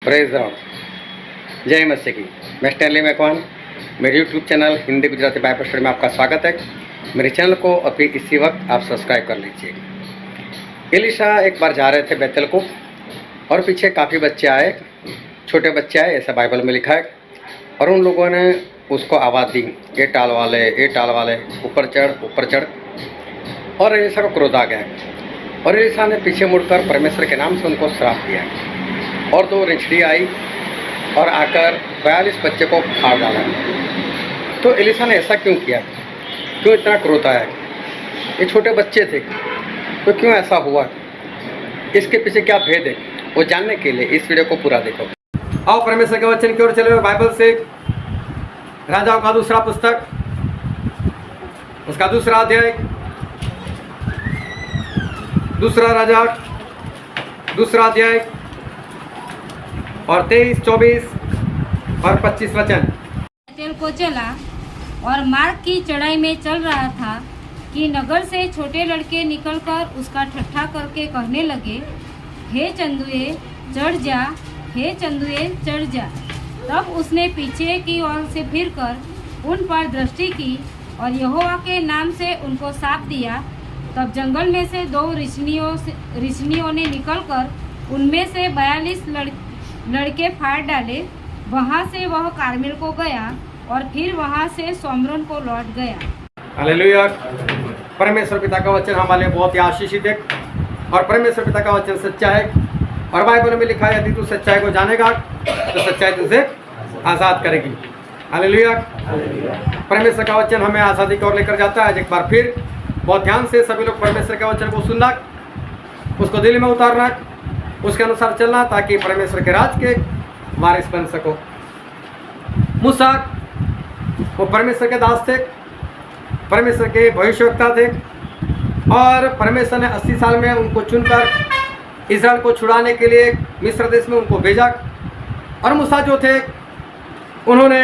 Praise Ram जय मसीह की। मैं स्टैनली मैकवान, मेरे YouTube channel Hindi Gujarati Bible study में आपका स्वागत है। मेरे चैनल को अभी इसी वक्त आप सब्सक्राइब कर लीजिए। एलिशा एक बार जा रहे थे बैतल को और पीछे काफ़ी बच्चे आए, छोटे बच्चे आए, ऐसा बाइबल में लिखा है। और उन लोगों ने उसको आवाज़ दी, ये टाल वाले ऊपर चढ़। और एलिशा को क्रोध आ गया और एलिशा ने पीछे मुड़कर परमेश्वर के नाम से उनको श्राप दिया। और दो रिछड़ी आई और आकर 42 बच्चे को फाड़ डाला। तो एलिशा ने ऐसा क्यों किया, क्यों इतना क्रोध आया? ये छोटे बच्चे थे तो क्यों ऐसा हुआ, इसके पीछे क्या भेद है, वो जानने के लिए इस वीडियो को पूरा देखो। आओ परमेश्वर के वचन की ओर चले हुए बाइबल से राजाओं का दूसरा पुस्तक, उसका दूसरा अध्याय, दूसरा राजा दूसरा अध्याय और 23, 24 और 25 वचन। तेल को चला और मार्ग की चढ़ाई में चल रहा था कि नगर से छोटे लड़के निकलकर उसका ठट्ठा करके कहने लगे, हे चंदुए चढ़ जा, हे चंदुए चढ़ जा। तब उसने पीछे की ओर से फिरकर उन पर दृष्टि की और यहोवा के नाम से उनको साप दिया। तब जंगल में से दो रिछनियों ने निकलकर उनमें से 42 लड़के फाड़ डाले। वहाँ से वह कार्मेल को गया और फिर वहाँ से सोमरोन को लौट गया। हालेलुया। परमेश्वर पिता का वचन हमारे लिए बहुत ही आशीषित है और परमेश्वर पिता का वचन सच्चा है। और बाइबल में लिखा है, यदि तू सच्चाई को जानेगा तो सच्चाई तुझे आज़ाद करेगी। हालेलुया। परमेश्वर का वचन हमें आज़ादी की ओर लेकर जाता है। एक बार फिर बहुत ध्यान से सभी लोग परमेश्वर के वचन को सुनना, उसको दिल में उतारना, उसके अनुसार चलना, ताकि परमेश्वर के राज के वारिस बन सको। मूसा वो परमेश्वर के दास थे, परमेश्वर के भविष्यवक्ता थे और परमेश्वर ने 80 साल में उनको चुनकर इस्राएल को छुड़ाने के लिए मिस्र देश में उनको भेजा। और मूसा जो थे उन्होंने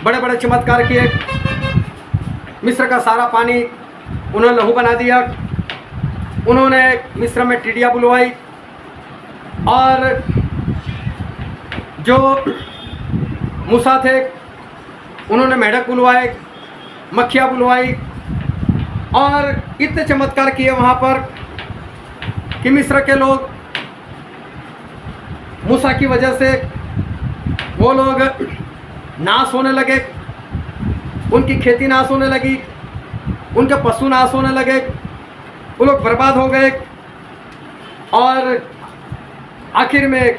बड़े बड़े चमत्कार किए। मिस्र का सारा पानी उन्होंने लहू बना दिया। उन्होंने मिस्र में टिड्डियाँ बुलवाई और जो मूसा थे उन्होंने मेढक बुलवाए, मक्खियाँ बुलवाई और इतने चमत्कार किए वहाँ पर कि मिस्र के लोग मूसा की वजह से वो लोग नाश होने लगे, उनकी खेती नाश होने लगी, उनके पशु नाश होने लगे, वो लोग बर्बाद हो गए। और आखिर में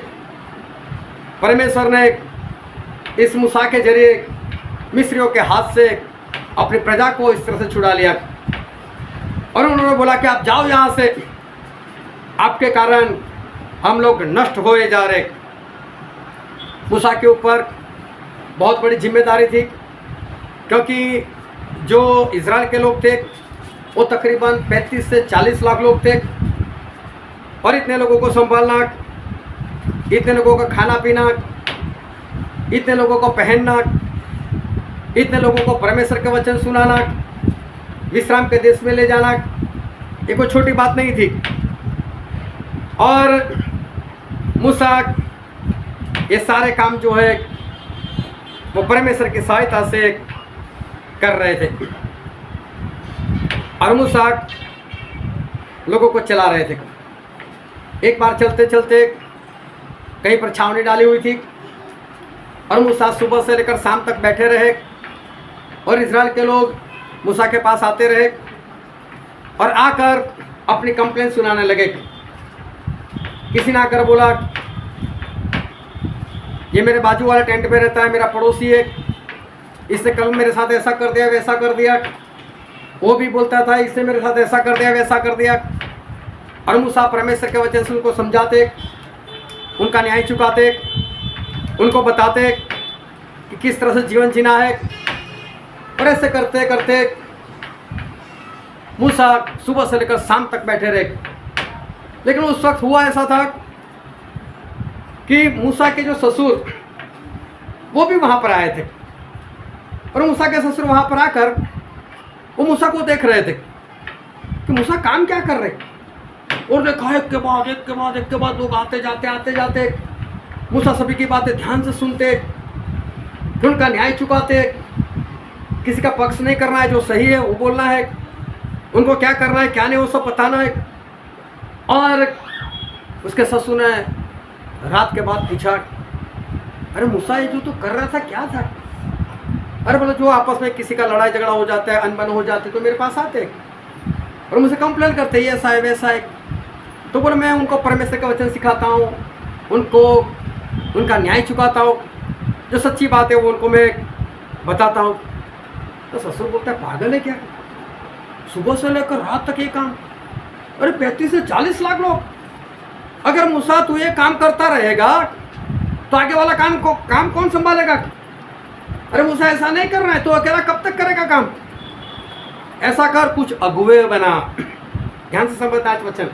परमेश्वर ने इस मूसा के जरिए मिस्रियों के हाथ से अपनी प्रजा को इस तरह से छुड़ा लिया और उन्होंने बोला कि आप जाओ यहाँ से, आपके कारण हम लोग नष्ट होए जा रहे। मूसा के ऊपर बहुत बड़ी जिम्मेदारी थी, क्योंकि जो इज़राइल के लोग थे वो तकरीबन 35 से 40 लाख लोग थे और इतने लोगों को संभालना, इतने लोगों का खाना पीना, इतने लोगों को पहनना, इतने लोगों को परमेश्वर के वचन सुनाना, विश्राम के देश में ले जाना, ये कोई छोटी बात नहीं थी। और मूसा ये सारे काम जो है वो परमेश्वर की सहायता से कर रहे थे और मूसा लोगों को चला रहे थे। एक बार चलते चलते कहीं पर छावनी डाली हुई थी और मूसा सुबह से लेकर शाम तक बैठे रहे और इज़राइल के लोग मूसा के पास आते रहे और आकर अपनी कंप्लेंट सुनाने लगे। किसी ने आकर बोला, ये मेरे बाजू वाले टेंट में रहता है, मेरा पड़ोसी है, इसने कल मेरे साथ ऐसा कर दिया, वैसा कर दिया। वो भी बोलता था, इसने मेरे साथ ऐसा कर दिया, वैसा कर दिया। और मूसा परमेश्वर के वचन से उनको समझाते, उनका न्याय चुकाते, उनको बताते कि किस तरह से जीवन जीना है। और ऐसे करते करते मूसा सुबह से लेकर शाम तक बैठे रहे। लेकिन उस वक्त हुआ ऐसा था कि मूसा के जो ससुर वो भी वहाँ पर आए थे और मूसा के ससुर वहाँ पर आकर वो मूसा को देख रहे थे कि मूसा काम क्या कर रहे। और देखा एक के बाद लोग आते जाते मूसा सभी की बातें ध्यान से सुनते, फिर उनका न्याय चुकाते। किसी का पक्ष नहीं करना है, जो सही है वो बोलना है, उनको क्या करना है क्या नहीं वो सब बताना है। और उसके ससुर ने रात के बाद पूछा, अरे मूसा ये जो तू कर रहा था क्या था? अरे बोले जो आपस में किसी का लड़ाई झगड़ा हो जाता है, अनबन हो जाती तो मेरे पास आते और मुझे कंप्लेन करते ये ऐसा है वैसा है। तो बोले मैं उनको परमेश्वर का वचन सिखाता हूँ, उनको उनका न्याय चुकाता हूँ, जो सच्ची बात है वो उनको मैं बताता हूँ। तो ससुर बोलता है पागल है क्या, सुबह से लेकर रात तक ये काम? अरे 35 से 40 लाख लोग, अगर मूसा तू ये काम करता रहेगा तो आगे वाला काम कौन संभालेगा? अरे मूसा ऐसा नहीं करना है, तो अकेला कब तक करेगा काम? ऐसा कर, कुछ अगुवे बना। ध्यान से समझता है वचन।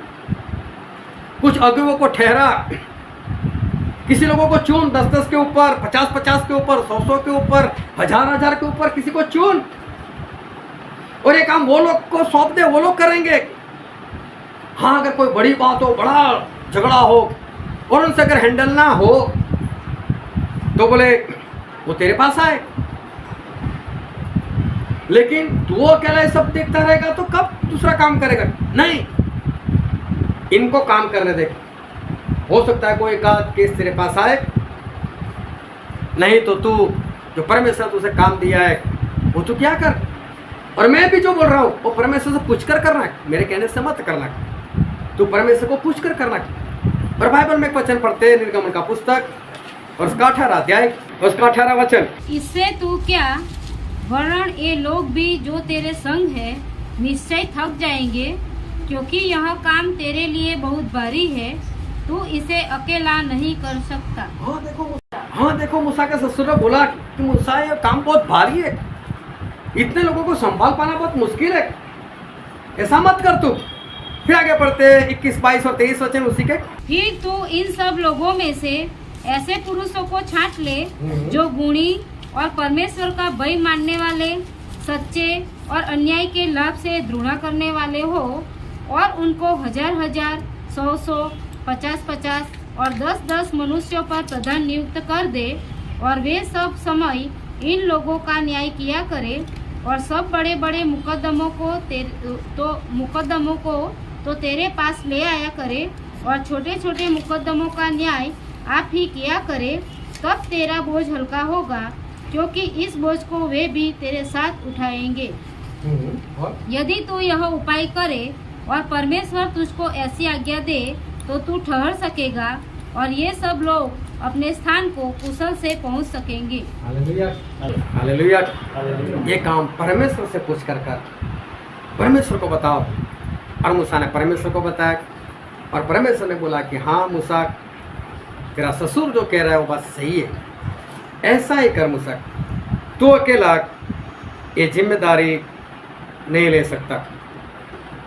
कुछ अगुवों को ठहरा, किसी लोगों को चुन, 10-10 के ऊपर, 50-50 के ऊपर, 100-100 के ऊपर, 1000-1000 के ऊपर किसी को चुन और ये काम वो लोग को सौंप दे, वो लोग करेंगे। हाँ, अगर कोई बड़ी बात हो, बड़ा झगड़ा हो और उनसे अगर हैंडल ना हो तो बोले वो तेरे पास आए। लेकिन तू अकेला ये सब देखता रहेगा तो कब दूसरा काम करेगा? नहीं, इनको काम करने दे। हो सकता है कोई एक आध केस तेरे पास आए, नहीं तो तू जो परमेश्वर तुझे काम दिया है वो तू क्या कर। और मैं भी जो बोल रहा हूँ वो परमेश्वर से पूछ कर करना, मेरे कहने से मत करना, तू परमेश्वर को पूछ कर करना। और बाइबल में एक वचन पढ़ते हैं, निर्गमन का पुस्तक और उसका 18 अध्याय और उसका 18 वचन। इससे तू क्या, वरन ये लोग भी जो तेरे संग है निश्चय थक जाएंगे, क्योंकि यह काम तेरे लिए बहुत भारी है, तू इसे अकेला नहीं कर सकता। हाँ देखो मूसा के ससुर ने बोला कि मूसा ये काम बहुत भारी है, इतने लोगों को संभाल पाना बहुत मुश्किल है, ऐसा मत कर तू। फिर आगे पढ़ते 21, 22 और 23 वचन उसी के। फिर तू इन सब लोगों में से ऐसे पुरुषों को छांट ले जो गुणी और परमेश्वर का भय मानने वाले, सच्चे और अन्याय के लाभ से घृणा करने वाले हो, और उनको 1000-1000, 100-100, 50-50 और 10-10 मनुष्यों पर प्रधान नियुक्त कर दे, और वे सब समय इन लोगों का न्याय किया करे, और सब बड़े बड़े मुकदमों को तो तेरे पास ले आया करे, और छोटे छोटे मुकदमों का न्याय आप ही किया करे। तब तेरा बोझ हल्का होगा, क्योंकि इस बोझ को वे भी तेरे साथ उठाएंगे। यदि तू यह उपाय करे और परमेश्वर तुझको ऐसी आज्ञा दे तो तू ठहर सकेगा, और ये सब लोग अपने स्थान को कुशल से पहुंच सकेंगे। हालेलुया। ये काम परमेश्वर से पूछ कर परमेश्वर को बताओ। और मूसा ने परमेश्वर को बताया, और परमेश्वर ने बोला कि हाँ मूसा, तेरा ससुर जो कह रहा है वो बात सही है, ऐसा ही कर मूसा। तू अकेला ये जिम्मेदारी नहीं ले सकता,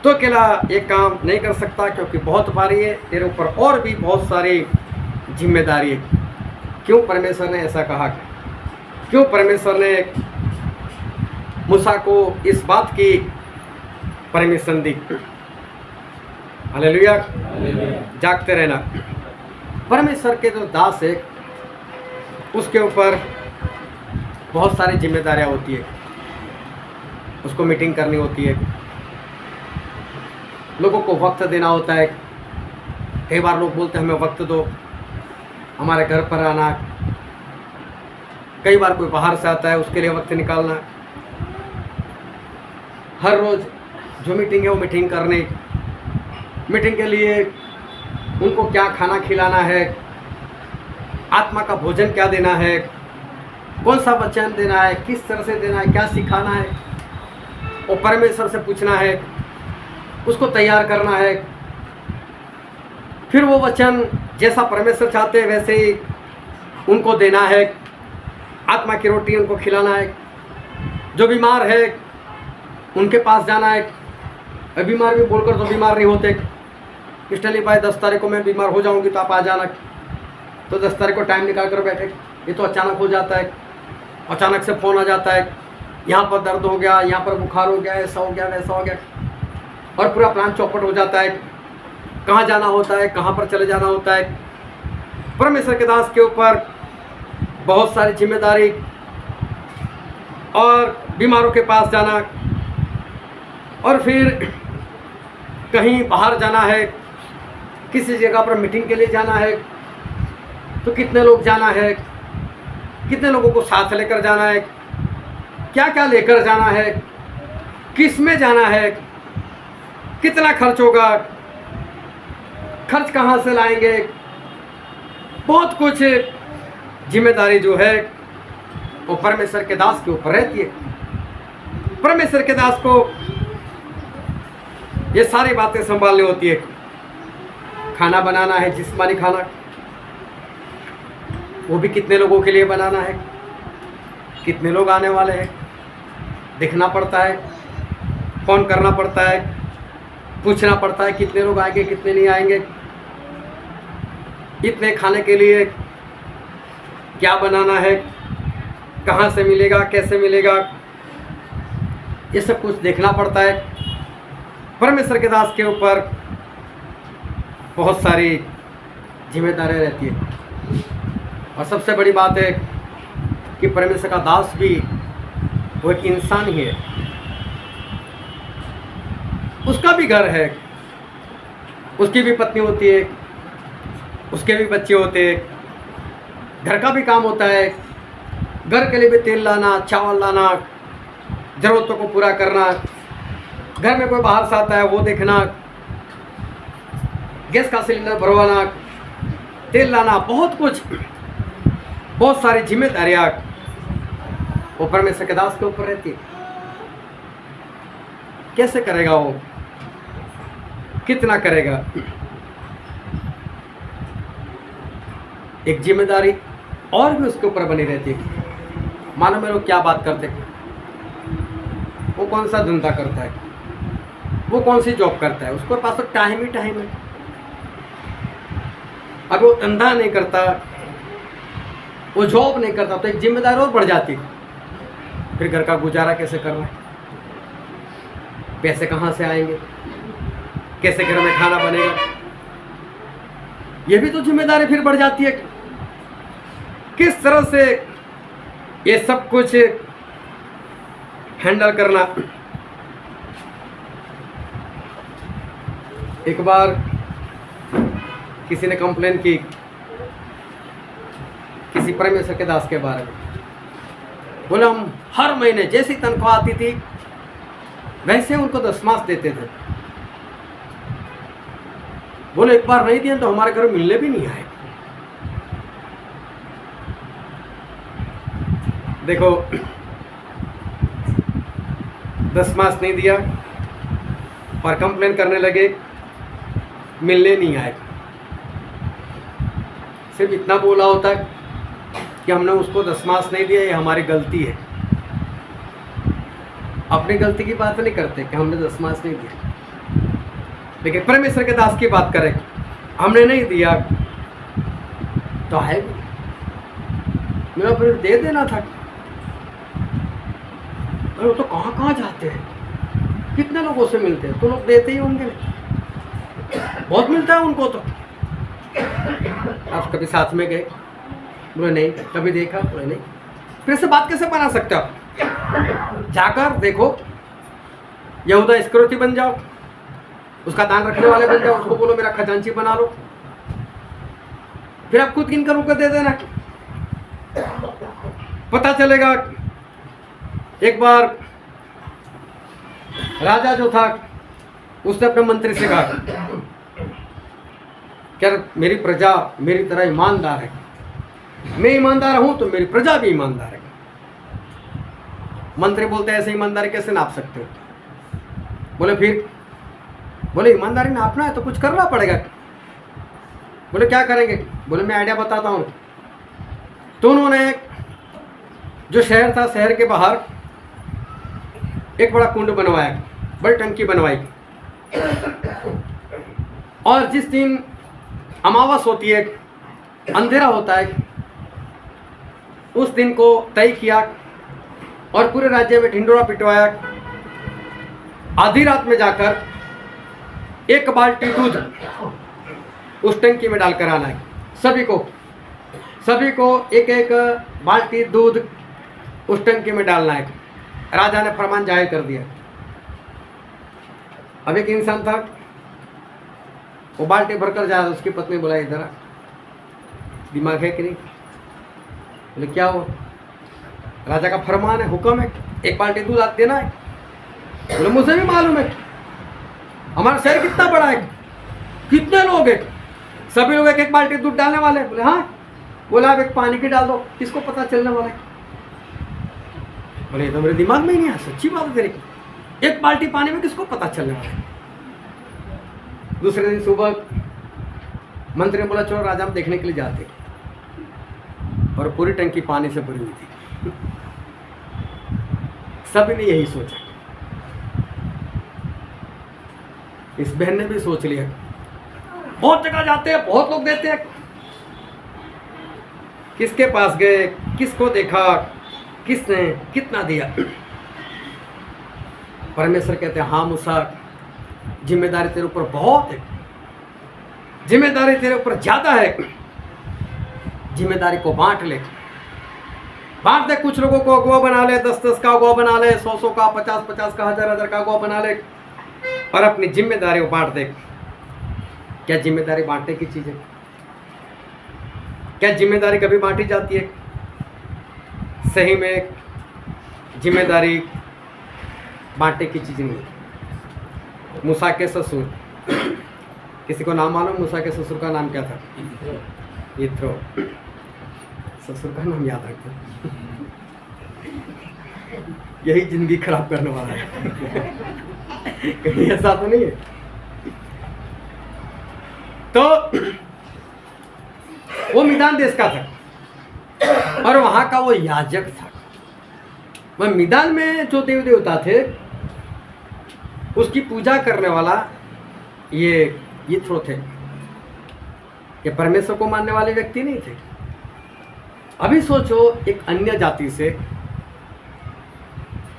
तो अकेला ये काम नहीं कर सकता, क्योंकि बहुत भारी है, तेरे ऊपर और भी बहुत सारी जिम्मेदारी है। क्यों परमेश्वर ने ऐसा कहा? क्यों परमेश्वर ने मूसा को इस बात की परमिशन दी? हालेलुया। जागते रहना। परमेश्वर के जो दास है उसके ऊपर बहुत सारी जिम्मेदारियां होती है, उसको मीटिंग करनी होती है, लोगों को वक्त देना होता है। कई बार लोग बोलते हैं हमें वक्त दो, हमारे घर पर आना। कई बार कोई बाहर से आता है, उसके लिए वक्त निकालना। हर रोज़ जो मीटिंग है वो मीटिंग करने, मीटिंग के लिए उनको क्या खाना खिलाना है, आत्मा का भोजन क्या देना है, कौन सा वचन देना है, किस तरह से देना है, क्या सिखाना है, वो परमेश्वर से पूछना है, उसको तैयार करना है। फिर वो वचन जैसा परमेश्वर चाहते हैं वैसे ही उनको देना है, आत्मा की रोटी उनको खिलाना है। जो बीमार है उनके पास जाना है। बीमार भी बोलकर तो बीमार नहीं होते। क्रिस्टली भाई 10 तारीख को मैं बीमार हो जाऊंगी तो आप आ जाना, तो 10 तारीख को टाइम निकाल कर बैठे। ये तो अचानक हो जाता है, अचानक से फ़ोन आ जाता है, यहाँ पर दर्द हो गया, यहाँ पर बुखार हो गया, ऐसा हो गया, वैसा हो गया, और पूरा प्लान चौपट हो जाता है। कहाँ जाना होता है, कहाँ पर चले जाना होता है, परमेश्वर के दास के ऊपर बहुत सारी जिम्मेदारी और बीमारों के पास जाना, और फिर कहीं बाहर जाना है, किसी जगह पर मीटिंग के लिए जाना है, तो कितने लोग जाना है, कितने लोगों को साथ लेकर जाना है, क्या क्या लेकर जाना है, किस में जाना है, कितना खर्च होगा, खर्च कहाँ से लाएंगे, बहुत कुछ जिम्मेदारी जो है वो परमेश्वर के दास के ऊपर रहती है। परमेश्वर के दास को ये सारी बातें संभालनी होती है। खाना बनाना है, जिस्मानी खाना, वो भी कितने लोगों के लिए बनाना है, कितने लोग आने वाले हैं, देखना पड़ता है, फ़ोन करना पड़ता है, पूछना पड़ता है कितने लोग आएंगे कितने नहीं आएंगे, इतने खाने के लिए क्या बनाना है, कहाँ से मिलेगा, कैसे मिलेगा, ये सब कुछ देखना पड़ता है। परमेश्वर के दास के ऊपर बहुत सारी जिम्मेदारियाँ रहती है। और सबसे बड़ी बात है कि परमेश्वर का दास भी वो एक इंसान ही है, उसका भी घर है, उसकी भी पत्नी होती है, उसके भी बच्चे होते हैं, घर का भी काम होता है, घर के लिए भी तेल लाना, चावल लाना, ज़रूरतों को पूरा करना, घर में कोई बाहर से आता है वो देखना, गैस का सिलेंडर भरवाना, तेल लाना, बहुत कुछ, बहुत सारी जिम्मेदारियाँ वो परमेश्वर के दास के ऊपर रहती है। कैसे करेगा वो, कितना करेगा? एक जिम्मेदारी और भी उसके ऊपर बनी रहती है। मानो में लोग क्या बात करते, वो कौन सा धंधा करता है, वो कौन सी जॉब करता है, उसके पास तो टाइम ही टाइम है। अब वो धंधा नहीं करता, वो जॉब नहीं करता, तो एक जिम्मेदारी और बढ़ जाती है। फिर घर का गुजारा कैसे करना है, पैसे कहाँ से आएंगे, कैसे घर में खाना बनेगा, ये भी तो जिम्मेदारी फिर बढ़ जाती है। किस तरह से ये सब कुछ हैंडल करना। एक बार किसी ने कंप्लेन की किसी परमेश्वर के दास के बारे में, बोले हम हर महीने जैसी तनख्वाह आती थी वैसे उनको दशमांश देते थे। बोले एक बार नहीं दिए तो हमारे घर मिलने भी नहीं आए। देखो, दशमांश नहीं दिया और कंप्लेन करने लगे, मिलने नहीं आए। सिर्फ इतना बोला होता कि हमने उसको दशमांश नहीं दिया, ये हमारी गलती है। अपनी गलती की बात नहीं करते कि हमने दशमांश नहीं दिया, लेकिन परमेश्वर के दास की बात करें, हमने नहीं दिया तो है मेरा फिर दे देना था। अरे वो तो कहाँ कहाँ जाते हैं, कितने लोगों से मिलते हैं, तो लोग देते ही होंगे, बहुत मिलता है उनको। तो आप कभी साथ में गए? बोले नहीं। कभी देखा? बोले नहीं। फिर से बात कैसे बना सकते हो आप? जाकर देखो, यहूदा इस्करियोती बन जाओ, उसका दान रखने वाले बन जाओ, उसको बोलो मेरा खजांची बना लो, फिर आप खुद गिन कर उनको दे देना। पता चलेगा। एक बार राजा जो था उसने अपने मंत्री से कहा, क्या मेरी प्रजा मेरी तरह ईमानदार है? मैं ईमानदार हूं तो मेरी प्रजा भी ईमानदार है। मंत्री बोलते हैं ऐसे ईमानदारी कैसे नाप सकते हो? बोले फिर? बोले ईमानदारी नापना है तो कुछ करना पड़ेगा। बोले क्या करेंगे? बोले मैं आइडिया बताता हूँ। तो उन्होंने जो शहर था, शहर के बाहर एक बड़ा कुंड बनवाया, बड़ी टंकी बनवाई, और जिस दिन अमावस होती है, अंधेरा होता है, उस दिन को तय किया और पूरे राज्य में ढिंडोरा पिटवाया। आधी रात में जाकर एक बाल्टी दूध उस टंकी में डालकर आना है, सभी को सभी को एक एक बाल्टी दूध उस टंकी में डालना है। राजा ने फरमान जारी कर दिया। अब एक इंसान था, वो बाल्टी भरकर जा रहा, उसकी पत्नी बोला इधर आ, दिमाग है कि नहीं? बोले क्या हो? राजा का फरमान है, हुक्म है, एक बाल्टी दूध आप देना है। बोले मुझे भी मालूम है, हमारा शहर कितना बड़ा है, कितने लोग हैं, सभी लोग एक एक बाल्टी दूध डालने वाले हैं। बोले हाँ। बोला आप एक पानी की डाल दो, किसको पता चलने वाला है? बोले ये तो मेरे दिमाग में ही नहीं है, सच्ची बात है तेरी, एक बाल्टी पानी में किसको पता चलने वाला है? दूसरे दिन सुबह मंत्री ने बोला चलो राजा हम देखने के लिए जाते, और पूरी टंकी पानी से भरी हुई थी। सभी ने यही सोचा। इस बहन ने भी सोच लिया, बहुत जगह जाते हैं, बहुत लोग देते हैं, किसके पास गए, किसको देखा, किसने कितना दिया? परमेश्वर कहते हैं हाँ मूसा, जिम्मेदारी तेरे ऊपर बहुत है, जिम्मेदारी तेरे ऊपर ज्यादा है, जिम्मेदारी को बांट ले, बांट दे। कुछ लोगों को अगुआ बना ले, 10-10 का अगुआ बना ले, 100-100 का, 50-50 का, 1000-1000 का अगुआ बना ले, और अपनी जिम्मेदारी को बांट दे। क्या जिम्मेदारी बांटने की चीज है? क्या जिम्मेदारी कभी बांटी जाती है? सही में जिम्मेदारी बांटने की चीज नहीं है। मूसा के ससुर, किसी को नाम मालूम? मूसा के ससुर का नाम क्या था? यित्रो। ससुर का नाम याद रखते, यही जिंदगी खराब करने वाला है। कहीं ऐसा तो नहीं है? तो वो मिदान देश का था और वहां का वो याजक था। वह मिदान में जो देव देवता थे उसकी पूजा करने वाला ये यित्रो थे। ये परमेश्वर को मानने वाले व्यक्ति नहीं थे। अभी सोचो, एक अन्य जाति से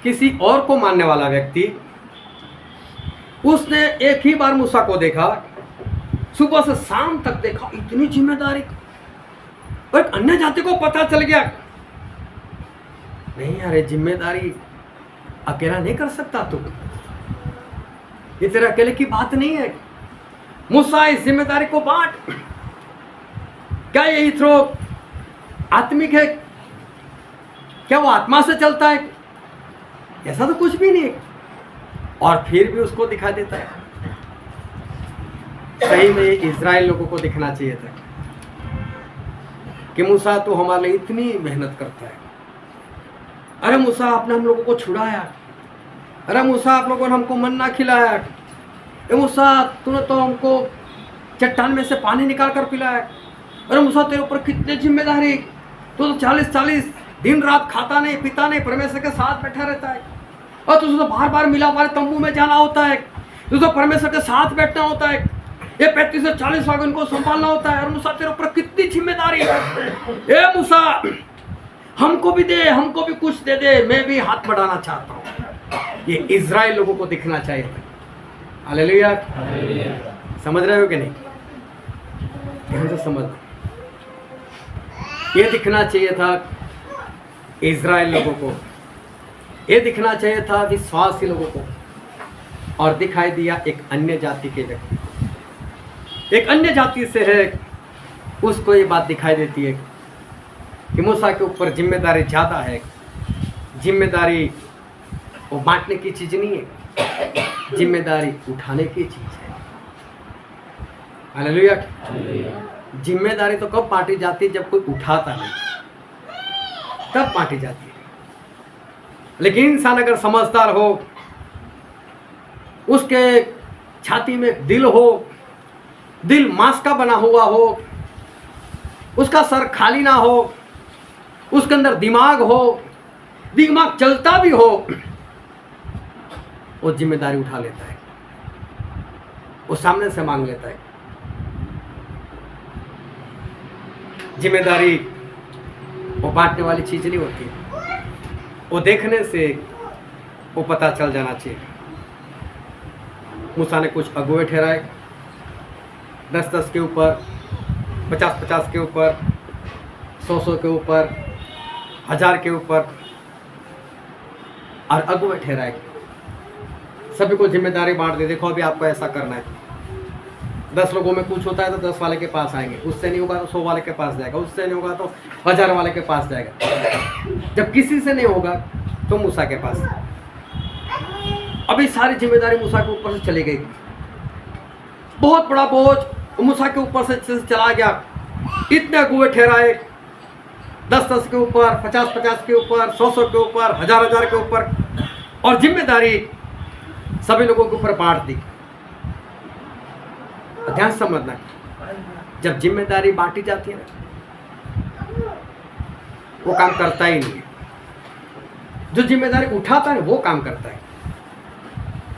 किसी और को मानने वाला व्यक्ति, उसने एक ही बार मूसा को देखा, सुबह से शाम तक देखा, इतनी जिम्मेदारी, और एक अन्य जाति को पता चल गया नहीं यार, ये जिम्मेदारी अकेला नहीं कर सकता तू, ये तेरे अकेले की बात नहीं है, मूसा इस जिम्मेदारी को बांट। क्या ये यित्रो आत्मिक है? क्या वो आत्मा से चलता है? ऐसा तो कुछ भी नहीं, और फिर भी उसको दिखा देता है। सही में इजराइल लोगों को दिखना चाहिए था कि मूसा तो हमारे लिए इतनी मेहनत करता है, अरे मूसा आपने हम लोगों को छुड़ाया, अरे मूसा आप लोगों ने हमको मन्ना खिलाया, अरे मूसा तूने तो हमको चट्टान में से पानी निकाल कर पिलाया, अरे मूसा तेरे ऊपर कितनी जिम्मेदारी, तू तो 40-40 दिन रात खाता नहीं पीता नहीं, परमेश्वर के साथ बैठा रहता है, और तुझे तो बार बार मिला बार तंबू में जाना होता है, तुझे तो परमेश्वर के साथ बैठना होता है, ये 35 से 40 वागन को संभालना होता है, और मूसा तेरे ऊपर कितनी जिम्मेदारी है। ए मूसा हमको भी दे, हमको भी कुछ दे दे, मैं भी हाथ बढ़ाना चाहता हूँ। ये इजराइल लोगों को दिखना चाहिए था। हालेलुया। समझ रहे हो कि नहीं? ध्यान से समझना, ये दिखना चाहिए था इजराइल लोगों को, ये दिखना चाहिए था विश्वासी लोगों को, और दिखाई दिया एक अन्य जाति के व्यक्ति, एक अन्य जाति से है, उसको ये बात दिखाई देती है कि मूसा के ऊपर जिम्मेदारी ज़्यादा है। जिम्मेदारी वो बांटने की चीज़ नहीं है, जिम्मेदारी उठाने की चीज़ है। हालेलुया। जिम्मेदारी तो कब बांटी जाती है? जब कोई उठाता नहीं, तब बांटी जाती है। लेकिन इंसान अगर समझदार हो, उसके छाती में दिल हो, दिल मांस का बना हुआ हो, उसका सर खाली ना हो, उसके अंदर दिमाग हो, दिमाग चलता भी हो, वो जिम्मेदारी उठा लेता है, वो सामने से मांग लेता है। जिम्मेदारी वो बांटने वाली चीज नहीं होती, वो देखने से वो पता चल जाना चाहिए। मूसा ने कुछ अगुए ठहराए, 10-10 के ऊपर, 50-50 के ऊपर, 100 के ऊपर, 1000 के ऊपर, और अगुवे ठहराए, सभी को जिम्मेदारी बांट दे, देखो अभी आपको ऐसा करना है। 10 लोगों में कुछ होता है तो 10 वाले के पास आएंगे, उससे नहीं होगा तो 100 वाले के पास जाएगा, उससे नहीं होगा तो 1000 वाले के पास जाएगा। जब किसी से नहीं होगा तो मूसा के पास। अभी सारी जिम्मेदारी मूसा के ऊपर से चली गई, बहुत बड़ा बोझ मूसा के ऊपर से चला गया। इतने अगुवे ठहराए, 10-10 के ऊपर, 50-50 के ऊपर, 100-100 के ऊपर, 1000-1000 के ऊपर, और जिम्मेदारी सभी लोगों के ऊपर बांट दी। ध्यान समझना, जब जिम्मेदारी बांटी जाती है ना, वो काम करता ही नहीं है। जो जिम्मेदारी उठाता है वो काम करता है।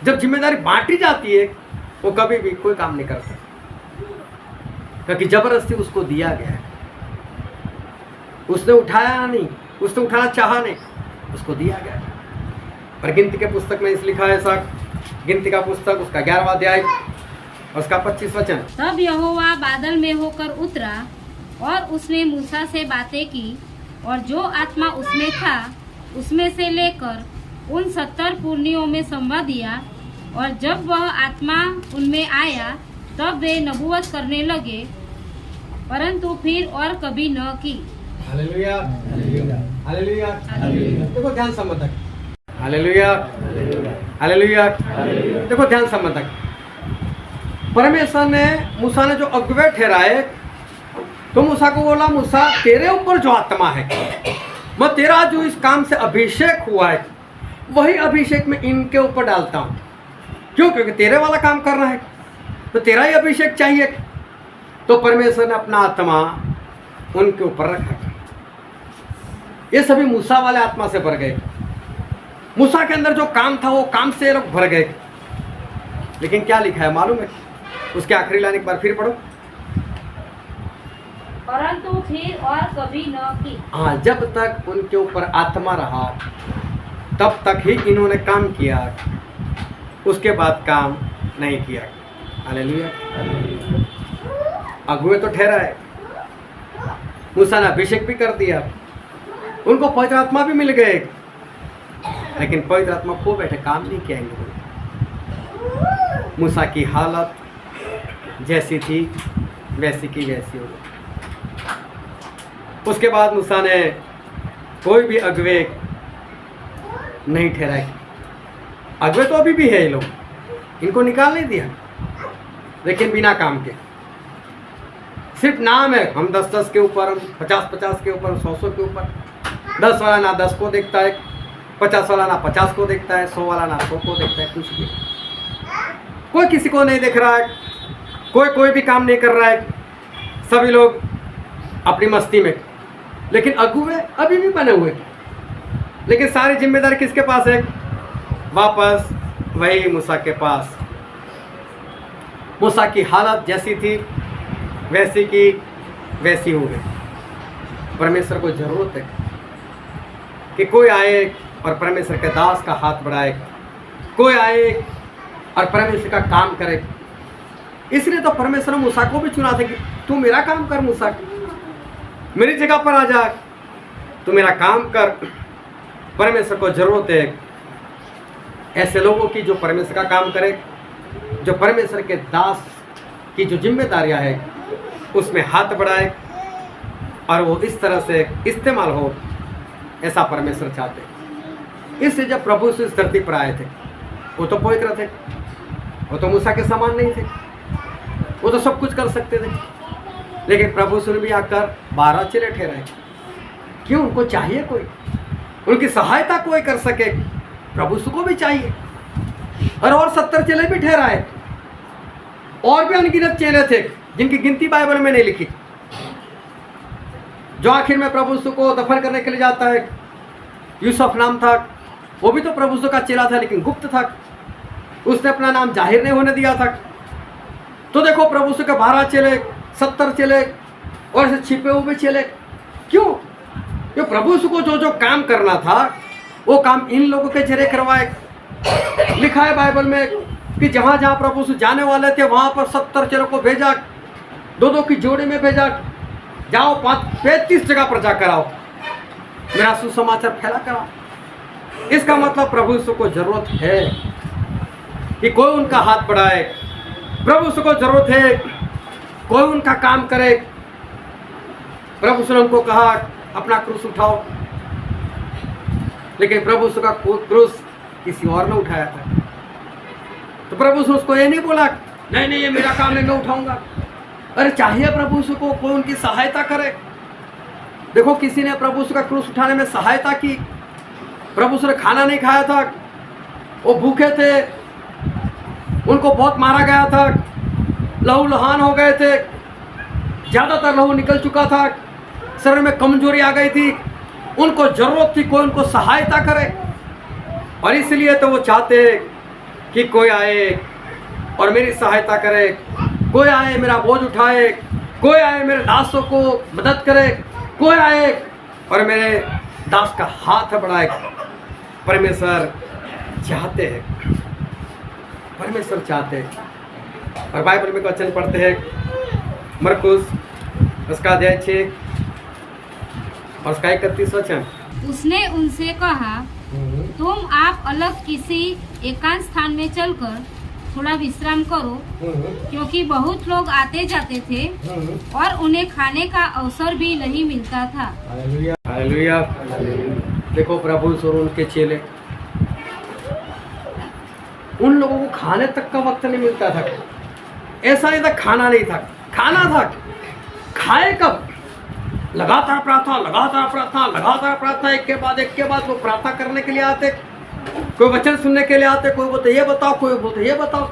जब जिम्मेदारी बांटी जाती है वो कभी भी कोई काम नहीं करता, क्योंकि जबरदस्ती उसको दिया गया है। उसने उठाया नहीं, उसने उठाना चाहा नहीं, उसको दिया गया। पर गिनती के पुस्तक में इस लिखा है ऐसा, गिनती का पुस्तक उसका 11वां अध्याय उसका 25 वचन। तब यहोवा बादल में होकर उतरा और उसने मूसा से बातें की, और जो आत्मा उसमें था उसमें से लेकर उन 70 पुरनियों में समवा दिया। और जब वह आत्मा उनमें आया तब वे नबूवत करने लगे, परंतु फिर और कभी न की। हालेलुया, हालेलुया, देखो ध्यान समझक, हालेलुया, हालेलुया, देखो ध्यान समझक। परमेश्वर ने मूसा ने जो अगुवे ठहराए, तो मूसा को बोला, मूसा तेरे ऊपर जो आत्मा है, मैं तेरा जो इस काम से अभिषेक हुआ है वही अभिषेक में इनके ऊपर डालता हूँ। क्यों? क्योंकि तेरे वाला काम करना है तो तेरा ही अभिषेक चाहिए। तो परमेश्वर ने अपना आत्मा उनके ऊपर रखा। ये सभी मूसा वाले आत्मा से भर गए। मूसा के अंदर जो काम था वो काम से लोग भर गए। लेकिन क्या लिखा है मालूम है? उसके आखिरी लाइन एक बार फिर पढ़ो। परंतु फिर और कभी न की। हाँ, जब तक उनके ऊपर आत्मा रहा तब तक ही इन्होंने काम किया, उसके बाद काम नहीं किया। हालेलुया। अगुवे तो ठहरा है, मूसा ने अभिषेक भी कर दिया, उनको पवित्र आत्मा भी मिल गए, लेकिन पवित्र आत्मा खो बैठे, काम नहीं किया इन्होंने। मूसा की हालत जैसी थी वैसी की वैसी हो गई। उसके बाद मूसा ने कोई भी अगुवे नहीं ठहराए। अगुवे तो अभी भी है, ये लोग, इनको निकाल नहीं दिया, लेकिन बिना काम के। सिर्फ नाम है, हम 10-10 के ऊपर, हम 50-50 के ऊपर, 100-100 के ऊपर। 10 वाला ना 10 को देखता है, 50 वाला ना 50 को देखता है, 100 वाला ना 100 को देखता है। कुछ भी कोई किसी को नहीं देख रहा है, कोई भी काम नहीं कर रहा है, सभी लोग अपनी मस्ती में। लेकिन अगुवे अभी भी बने हुए, लेकिन सारी जिम्मेदारी किसके पास है? वापस वही मूसा के पास। मूसा की हालत जैसी थी वैसी की वैसी हो गई। परमेश्वर को जरूरत है कि कोई आए और परमेश्वर के दास का हाथ बढ़ाए, कोई आए और परमेश्वर का काम करे। इसलिए तो परमेश्वर ने मूसा को भी चुना था कि तू मेरा काम कर, मूसा मेरी जगह पर आ जा, तू मेरा काम कर। परमेश्वर को जरूरत है ऐसे लोगों की जो परमेश्वर का काम करे, जो परमेश्वर के दास की जो जिम्मेदारियां है उसमें हाथ बढ़ाए और वो इस तरह से इस्तेमाल हो, ऐसा परमेश्वर चाहते हैं। इससे जब प्रभु से इस धरती पर आए थे, वो तो पवित्र थे, वो तो मूसा के समान नहीं थे, वो तो सब कुछ कर सकते थे। लेकिन प्रभु से भी आकर 12 चेले ठहराए। क्यों? उनको चाहिए कोई, उनकी सहायता कोई कर सके, प्रभु को भी चाहिए। और 70 चेले भी ठहराए, और भी अनगिनत चेले थे जिनकी गिनती बाइबल में नहीं लिखी। जो आखिर में प्रभु को दफन करने के लिए जाता है, यूसुफ नाम था, वो भी तो प्रभु का चेला था, लेकिन गुप्त था, उसने अपना नाम जाहिर नहीं होने दिया था। तो देखो प्रभु के 12 चेले, 70 चेले और ऐसे छिपे हुए चेले। क्यों? जो प्रभु को जो काम करना था वो काम इन लोगों के जरिए करवाए। लिखा है बाइबल में कि जहाँ जहाँ प्रभु जाने वाले थे वहाँ पर 70 चेलों को भेजा, 2-2 की जोड़ी में भेजा। जाओ 35 जगह पर जाकर आओ, मेरा सुसमाचार फैला कराओ। इसका मतलब प्रभु यीशु को जरूरत है कि कोई उनका हाथ बढ़ाए, प्रभु यीशु को जरूरत है कोई उनका काम करे। प्रभु यीशु ने उनको कहा अपना क्रूस उठाओ, लेकिन प्रभु यीशु का क्रूस किसी और ने उठाया था। तो प्रभु यीशु उसको ये नहीं बोला नहीं नहीं ये मेरा काम है मैं उठाऊंगा। अरे चाहिए प्रभु यीशु को कोई उनकी सहायता करे। देखो किसी ने प्रभु यीशु का क्रूस उठाने में सहायता की। प्रभु यीशु ने खाना नहीं खाया था, वो भूखे थे, उनको बहुत मारा गया था, लहू लुहान हो गए थे, ज़्यादातर लहू निकल चुका था, शरीर में कमजोरी आ गई थी, उनको जरूरत थी कोई उनको सहायता करे। और इसलिए तो वो चाहते कि कोई आए और मेरी सहायता करे, कोई आए मेरा बोझ उठाए, कोई आए मेरे दासों को मदद करे, कोई आए और मेरे दास का हाथ बढ़ाए। परमेश्वर चाहते हैं, परमेश्वर चाहते हैं। और बाइबल में वचन पढ़ते हैं मरकुस उसका अध्याय 6 और उसका 31 वचन। उसने उनसे कहा, तुम आप अलग किसी एकांत स्थान में चलकर थोड़ा विश्राम करो, क्योंकि बहुत लोग आते जाते थे और उन्हें खाने का अवसर भी नहीं मिलता था। Hallelujah, hallelujah. देखो प्रभु और उनके चेले, उन लोगों को खाने तक का वक्त नहीं मिलता था। ऐसा नहीं था खाना नहीं था, खाना था। खाए कब? लगातार प्रार्थना, लगातार प्रार्थना, लगातार प्रार्थना, एक के बाद वो प्रार्थना करने के लिए आते, कोई वचन सुनने के लिए आते, कोई बोलते ये बताओ, कोई बोलते ये बताओ।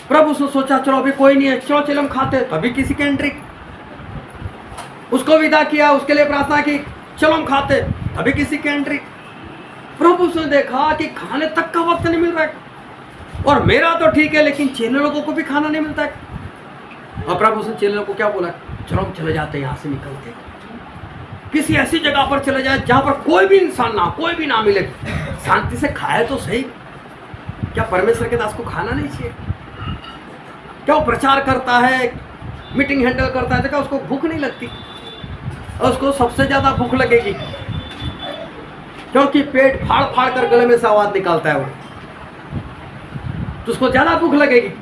प्रभु से सोचा चलो अभी कोई नहीं है, चलो चिलम खाते, तभी किसी की एंट्री। उसको विदा किया, उसके लिए प्रार्थना की, चलो हम खाते, तभी किसी की एंट्री। प्रभु से देखा कि खाने तक का वक्त नहीं मिल रहा है, और मेरा तो ठीक है लेकिन चेले लोगों को भी खाना नहीं मिलता है। और प्रभु से चेले लोगों को क्या बोला, चलो हम चले जाते हैं यहाँ से, निकलते किसी ऐसी जगह पर चले जाए जहाँ पर कोई भी इंसान ना, कोई भी ना मिले, शांति से खाए तो सही। क्या परमेश्वर के दास को खाना नहीं चाहिए? क्या वो प्रचार करता है, मीटिंग हैंडल करता है, तो क्या उसको भूख नहीं लगती? और उसको सबसे ज़्यादा भूख लगेगी, क्योंकि पेट फाड़ फाड़ कर गले में से आवाज़ निकालता है वो, तो उसको ज़्यादा भूख लगेगी।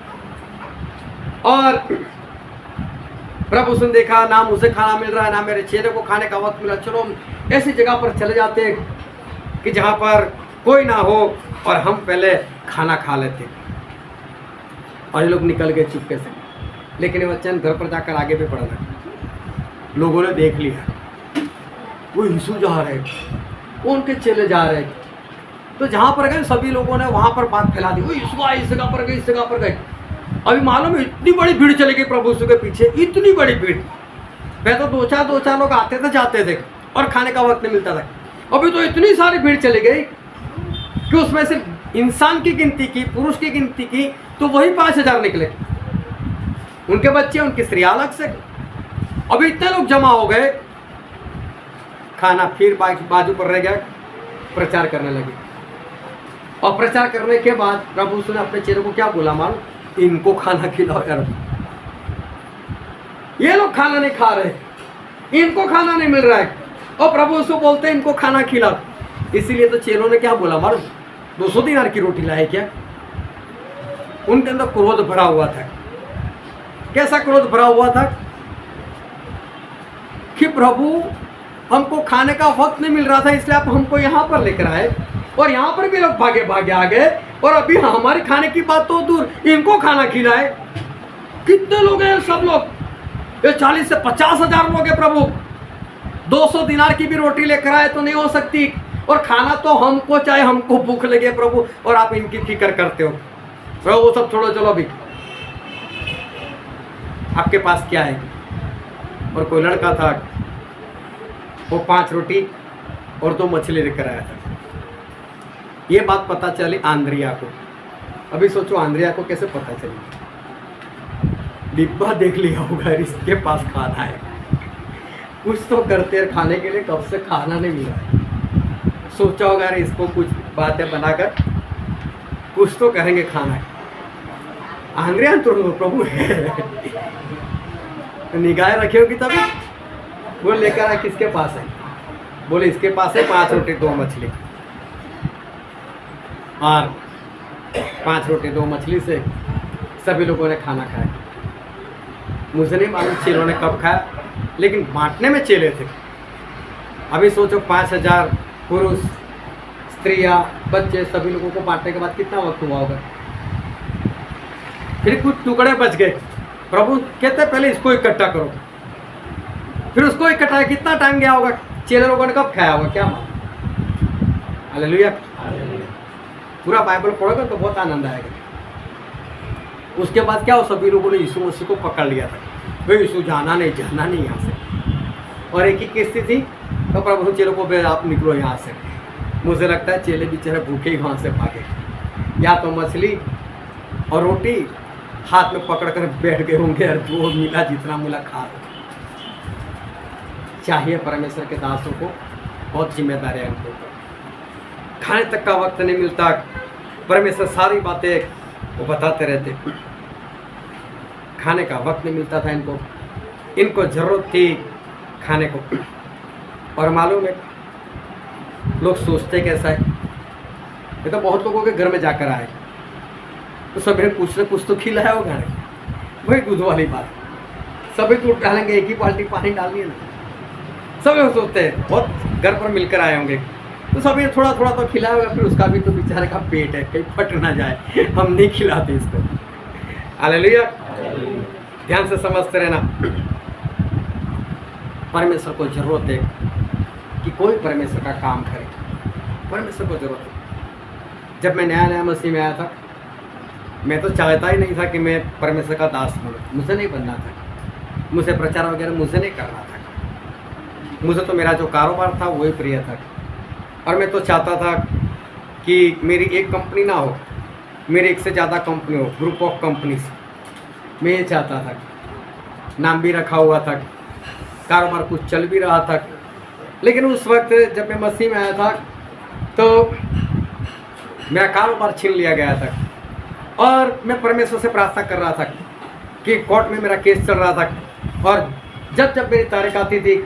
और प्रभु ने देखा ना मुझे खाना मिल रहा है, ना मेरे चेले को खाने का वक्त मिला, चलो हम ऐसी जगह पर चले जाते कि जहाँ पर कोई ना हो और हम पहले खाना खा लेते। और ये लोग निकल गए चुपके से। लेकिन वचन घर पर जाकर आगे भी पढ़ना, लोगों ने देख लिया वो यीशु जा रहे, वो उनके चेले जा रहे, तो जहाँ पर गए सभी लोगों ने वहाँ पर बात फैला दी, वो यीशु इस जगह पर गए, इस जगह पर गए। अभी मालूम है इतनी बड़ी भीड़ चली गई प्रभु यीशु के पीछे, इतनी बड़ी भीड़। पहले तो दो चार लोग आते थे जाते थे और खाने का वक्त नहीं मिलता था। अभी तो इतनी सारी भीड़ चली गई कि उसमें सिर्फ इंसान की गिनती की, पुरुष की गिनती की तो वही 5000 निकले, उनके बच्चे, उनकी स्त्री अलग से। अभी इतने लोग जमा हो गए, खाना फिर बाजू पर रह गया, प्रचार करने लगे। और प्रचार करने के बाद प्रभु यीशु ने अपने चेलों को क्या बोला मालूम, इनको खाना खिलाओ यार। ये लोग खाना नहीं खा रहे, इनको खाना नहीं मिल रहा है, और प्रभु यीशु बोलते हैं इनको खाना खिलाओ। इसीलिए तो चेलों ने क्या बोला मालूम, 200 दिनार की रोटी लाए क्या? उनके अंदर क्रोध भरा हुआ था। कैसा क्रोध भरा हुआ था कि प्रभु हमको खाने का वक्त नहीं मिल रहा था, इसलिए आप हमको यहाँ पर लेकर आए, और यहाँ पर भी लोग भागे भागे आ गए, और अभी हमारी खाने की बात तो दूर, इनको खाना खिलाए। कितने लोग हैं? सब लोग, ये 40 से 50,000 लोग हैं प्रभु। 200 दिनार की भी रोटी लेकर आए तो नहीं हो सकती, और खाना तो हमको चाहे, हमको भूख लगे प्रभु, और आप इनकी फिक्र करते हो। प्रभु वो सब छोड़ो, चलो अभी आपके पास क्या है? और कोई लड़का था, वो 5 रोटी और 2 मछली लेकर आया था। ये बात पता चली आंद्रिया को। अभी सोचो आंद्रिया को कैसे पता चली? डिब्बा देख लिया होगा, इसके पास खाना है, कुछ तो करते हैं खाने के लिए, कब से खाना नहीं मिला है। सोचा होगा अरे इसको कुछ बातें बनाकर कुछ तो करेंगे खाना है। आंद्रिया तो प्रभु है, निगाह रखी होगी तभी। वो लेकर आए किसके पास है? बोले इसके पास है 5 रोटी 2 मछली। और 5 रोटी 2 मछली से सभी लोगों ने खाना खाया। मुझे नहीं मालूम चेलों ने कब खाया, लेकिन बांटने में चेले थे। अभी सोचो 5000 पुरुष, स्त्रियां, बच्चे, सभी लोगों को बांटने के बाद कितना वक्त हुआ होगा। फिर कुछ टुकड़े बच गए। प्रभु कहते पहले इसको इकट्ठा करो, फिर उसको इकट्ठा। कितना टाइम गया होगा? चेले लोगों ने कब खाया होगा? क्या मालूम। हालेलुया। पूरा बाइबल पढ़ोगे तो बहुत आनंद आएगा। उसके बाद क्या हो, सभी लोगों ने यीशु मसीह को पकड़ लिया था। भाई यीशु जाना नहीं यहाँ से। और एक ही किस्ती थी, तो प्रभु चेलों को आप निकलो यहाँ से। मुझे लगता है चेले बेचारे भूखे ही वहाँ से भागे, या तो मछली और रोटी हाथ में पकड़ कर बैठ गए होंगे, और जो मिला जितना मिला खा लो। चाहिए परमेश्वर के दासों को बहुत जिम्मेदारी है उनके ऊपर। खाने तक का वक्त नहीं मिलता। परमेश्वर सारी बातें वो बताते रहते, खाने का वक्त नहीं मिलता था इनको। इनको जरूरत थी खाने को। और मालूम है लोग सोचते कैसा है, ये तो बहुत लोगों के घर में जाकर आए तो सभी कुछ न कुछ तो खिलाया होगा। वही दूध वाली बात, सभी दूध डालेंगे, एक ही बाल्टी पानी डालनी है ना। सब लोग सोचते हैं बहुत घर पर मिलकर आए होंगे तो सभी थोड़ा थोड़ा तो खिलाया होगा। फिर उसका भी तो बेचारे का पेट है, कहीं फट ना जाए, हम नहीं खिलाते इसको। हालेलुया। ध्यान से समझते रहना। परमेश्वर को जरूरत है कि कोई परमेश्वर का काम करे। परमेश्वर को जरूरत है। जब मैं नया मसीह में आया था, मैं तो चाहता ही नहीं था कि मैं परमेश्वर का दास बनूं। मुझे नहीं बनना था, मुझे प्रचार वगैरह मुझे नहीं करना था। मुझे तो मेरा जो कारोबार था वही प्रिय था। और मैं तो चाहता था कि मेरी एक कंपनी ना हो, मेरी एक से ज़्यादा कंपनी हो, ग्रुप ऑफ कंपनीज। मैं ये चाहता था। नाम भी रखा हुआ था, कारोबार कुछ चल भी रहा था। लेकिन उस वक्त जब मैं मसीह में आया था तो मेरा कारोबार छीन लिया गया था। और मैं परमेश्वर से प्रार्थना कर रहा था कि कोर्ट में मेरा केस चल रहा था। और जब जब मेरी तारीख आती थी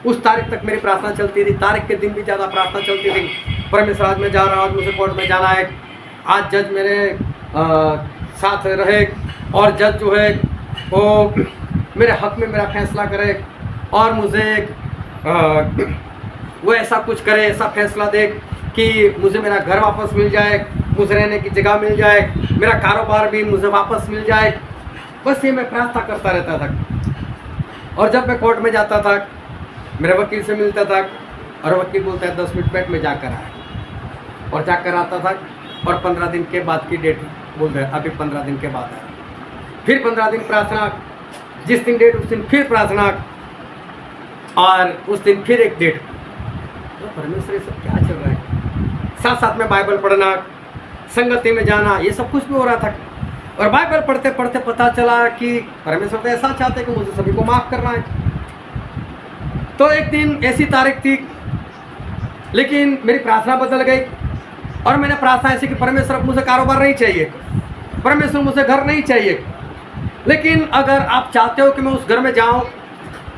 उस तारीख तक मेरी प्रार्थना चलती थी। तारीख के दिन भी ज़्यादा प्रार्थना चलती थी। परमेश्वर आज मैं जा रहा हूँ, आज मुझे कोर्ट में जाना है, आज जज मेरे साथ रहे और जज जो है वो मेरे हक में मेरा फैसला करे और मुझे वो ऐसा कुछ करे, ऐसा फैसला दे कि मुझे मेरा घर वापस मिल जाए, मुझे रहने की जगह मिल जाए, मेरा कारोबार भी मुझे वापस मिल जाए। बस ये मैं प्रार्थना करता रहता था। और जब मैं कोर्ट में जाता था, मेरे वकील से मिलता था और वकील बोलता है 10 मिनट में जाकर आए। और जाकर आता था और 15 दिन के बाद की डेट बोल रहे, अभी 15 दिन के बाद आया। फिर 15 दिन प्रार्थना, जिस दिन डेट उस दिन फिर प्रार्थना, और उस दिन फिर एक डेट। तो परमेश्वर ये सब क्या चल रहा है? साथ साथ में बाइबल पढ़ना, संगति में जाना, ये सब कुछ भी हो रहा था। और बाइबल पढ़ते पढ़ते पता चला कि परमेश्वर तो ऐसा चाहते हैं कि मुझे सभी को माफ़ करना है। तो एक दिन ऐसी तारीख थी, लेकिन मेरी प्रार्थना बदल गई और मैंने प्रार्थना ऐसी कि परमेश्वर अब मुझे कारोबार नहीं चाहिए, परमेश्वर मुझे घर नहीं चाहिए, लेकिन अगर आप चाहते हो कि मैं उस घर में जाऊं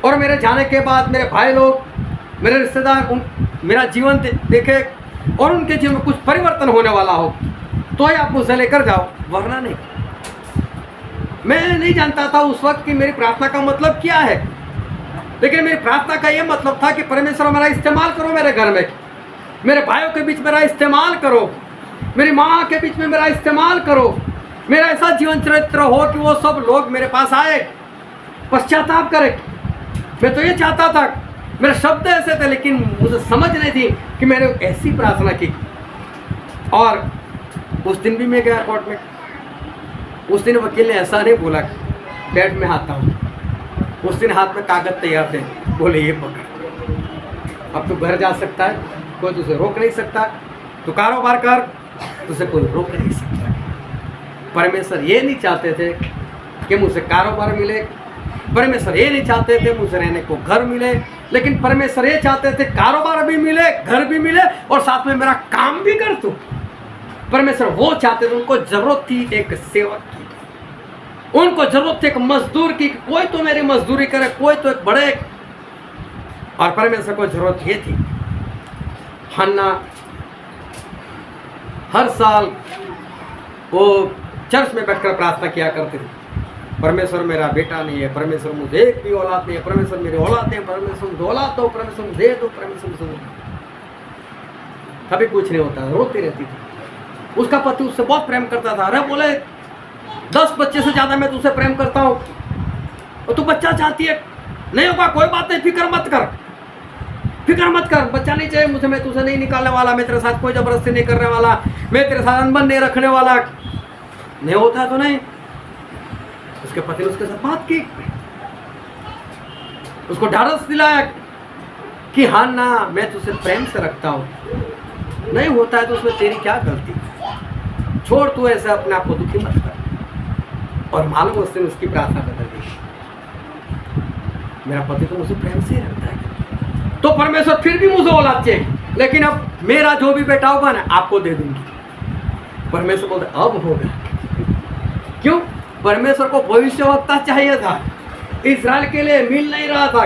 और मेरे जाने के बाद मेरे भाई लोग, मेरे रिश्तेदार मेरा जीवन देखे और उनके जीवन में कुछ परिवर्तन होने वाला हो, तो ही आप मुझे लेकर जाओ, वरना नहीं। मैं नहीं जानता था उस वक्त कि मेरी प्रार्थना का मतलब क्या है, लेकिन मेरी प्रार्थना का यह मतलब था कि परमेश्वर मेरा इस्तेमाल करो, मेरे घर में, मेरे भाइयों के बीच मेरा इस्तेमाल करो, मेरी माँ के बीच में मेरा इस्तेमाल करो, मेरा ऐसा जीवन चरित्र हो कि वो सब लोग मेरे पास आए, पश्चाताप करें। मैं तो ये चाहता था, मेरे शब्द ऐसे थे, लेकिन मुझे समझ नहीं थी कि मैंने ऐसी प्रार्थना की। और उस दिन भी मैं गया कोर्ट में। उस दिन वकील ने ऐसा नहीं बोला बैठ में आता हूँ, उस दिन हाथ में कागज तैयार थे, बोले ये पकड़, अब तू घर जा सकता है, कोई तुझे रोक नहीं सकता, तू कारोबार कर, तुझे कोई रोक नहीं सकता। परमेश्वर ये नहीं चाहते थे कि मुझे कारोबार मिले, परमेश्वर ये नहीं चाहते थे मुझे रहने को घर मिले, लेकिन परमेश्वर ये चाहते थे कारोबार भी मिले, घर भी मिले और साथ में मेरा काम भी कर तू। परमेश्वर वो चाहते थे, उनको जरूरत थी एक सेवक की। उनको जरूरत थी एक मजदूर की, कोई तो मेरी मजदूरी करे, कोई तो एक बढ़े। और परमेश्वर को जरूरत ये थी। हन्ना हर साल वो चर्च में बैठकर प्रार्थना किया करते थे, परमेश्वर मेरा बेटा नहीं है, परमेश्वर मुझे एक भी औलाद नहीं है, परमेश्वर मेरी औलाद है, परमेश्वर मुझे औलाद दो, परमेश्वर मुझे दे दो, परमेश्वर मुझे दो। कभी कुछ नहीं होता, रोती रहती थी। उसका पति उससे बहुत प्रेम करता था। अरे बोले 10 बच्चे से ज्यादा मैं तुझसे प्रेम करता हूँ और तू बच्चा चाहती है। नहीं होगा, कोई बात नहीं, फिक्र मत कर, फिक्र मत कर, बच्चा नहीं चाहिए मुझे, मैं तुझे नहीं निकालने वाला, मैं तेरे साथ कोई जबरदस्ती नहीं करने वाला, मैं तेरे साथ अनबन नहीं रखने वाला। नहीं होता है तो नहीं। उसके पति ने उसके साथ बात की, उसको ढाढ़स दिलाया कि हाँ ना, मैं तुझसे प्रेम से रखता हूँ, नहीं होता है तो उसमें तेरी क्या गलती, छोड़, तू ऐसे अपने आप को दुखी मत कर। और मालूम उस दिन उसकी प्रार्थना बदल गई, मेरा पति तो मुझे प्रेम से ही रखता है, तो परमेश्वर फिर भी मुझे औलाद चाहिए, लेकिन अब मेरा जो भी बेटा होगा ना आपको दे दूंगी। परमेश्वर बोलते अब होगा। क्यों? परमेश्वर को भविष्यवक्ता चाहिए था, इस्राएल के लिए मिल नहीं रहा था,